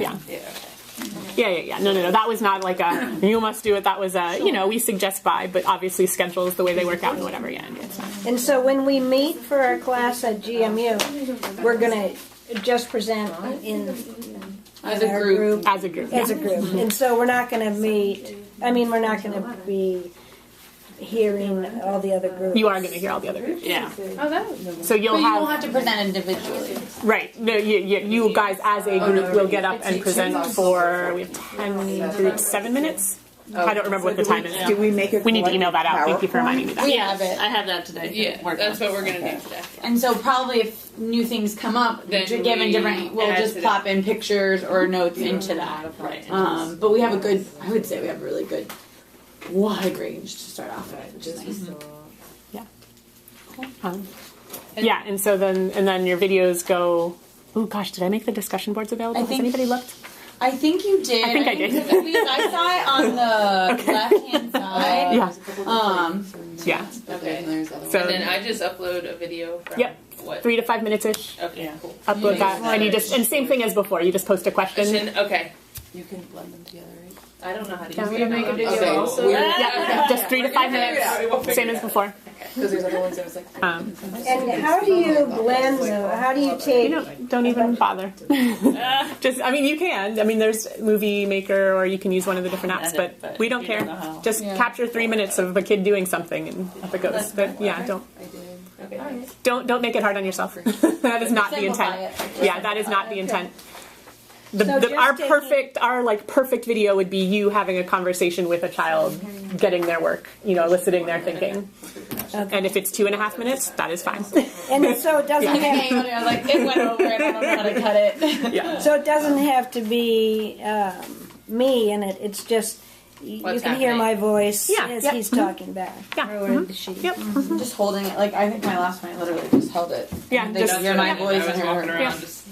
Yeah. No. That was not like a, you must do it. That was a, we suggest by, but obviously schedule is the way they work out and whatever, it's not. And so when we meet for our class at GMU, we're going to just present As a group. As a group. And so we're not going to meet, we're not going to be hearing all the other groups. You are going to hear all the other groups. Yeah. So you'll But have... you won't have to present individually. Right. No, you guys as a group will get up and present for, we have 10 groups, 7 minutes? I don't remember what the time is. Do we make it? We need to email that out. Thank you for reminding me of that. We have it. I have that today. Yeah, that's what we're gonna do today. And so probably if new things come up, Then given different, we'll add just to plop in pictures or notes into that. Right. But we have a good, I would say we have a really good wide range to start off with, which is nice. Yeah, and so then your videos go. Oh gosh, did I make the discussion boards available? Has anybody looked? I think you did. I think I did. Because I saw it on the left-hand side. Yeah. Okay. So And then I just upload a video from what? 3 to 5 minutes ish. Okay, cool. Upload that, and and same thing as before. You just post a question. Okay. You can blend them together, right? I don't know how to Yeah, use we it. make a video Okay, also. Yeah, just 3 to 5 minutes, same as before. Because there's other ones that was like... And how do you blend though? How do you take... Don't even bother. Just, you can. there's Movie Maker, or you can use one of the different apps, but we don't care. Just capture 3 minutes of a kid doing something, and up it goes. But yeah, don't make it hard on yourself. That is not the intent. Yeah, that is not the intent. our perfect video would be you having a conversation with a child, getting their work, eliciting their thinking. Okay. And if it's 2.5 minutes, that is fine. And so it doesn't have like it went over and I don't know how to cut it. Yeah. So it doesn't have to be me in it. It's just you can hear my voice as he's talking back. Yeah. Or she. Yep. Just holding it. Like I think my last one, I literally just held it. Yeah. Just hear my voice I was and walking her. around just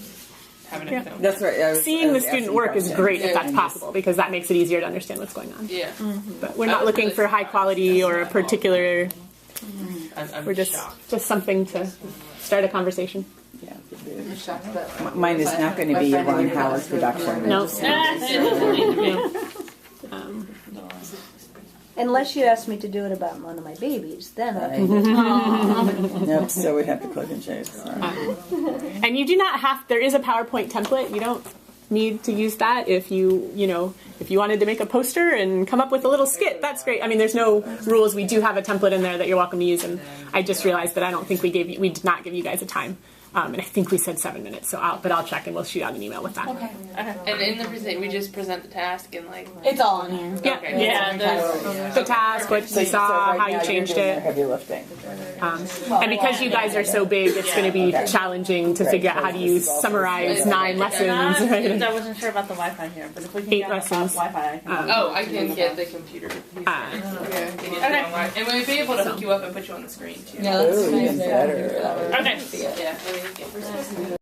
having it filmed. That's right. Seeing the student work is great if that's possible, because that makes it easier to understand what's going on. Yeah. But we're not looking for high quality or a particular. We're just something to start a conversation. Yeah. Mine is not going to be a Ron Howard production. No. Unless you ask me to do it about one of my babies, then I. Nope. So we have to click and change. And you do not have. There is a PowerPoint template. You don't need to use that if you wanted to make a poster and come up with a little skit. That's great. I mean, there's no rules. We do have a template in there that you're welcome to use. And I just realized that I don't think we did not give you guys a time. And I think we said 7 minutes, but I'll check and we'll shoot out an email with that. Okay. And in the presentation, we just present the task and it's all on here. Yeah. Okay. Yeah. The task, what you saw, how you changed it. Heavy lifting. And because you guys are so big, it's going to be challenging to figure out how to summarize 9 lessons. Right? I wasn't sure about the Wi-Fi here, but if we can 8 get lessons. Wi-Fi, I can get the computer. And we'll be able to hook you up and put you on the screen too. Yeah, that's nice. Better. Okay. Yeah.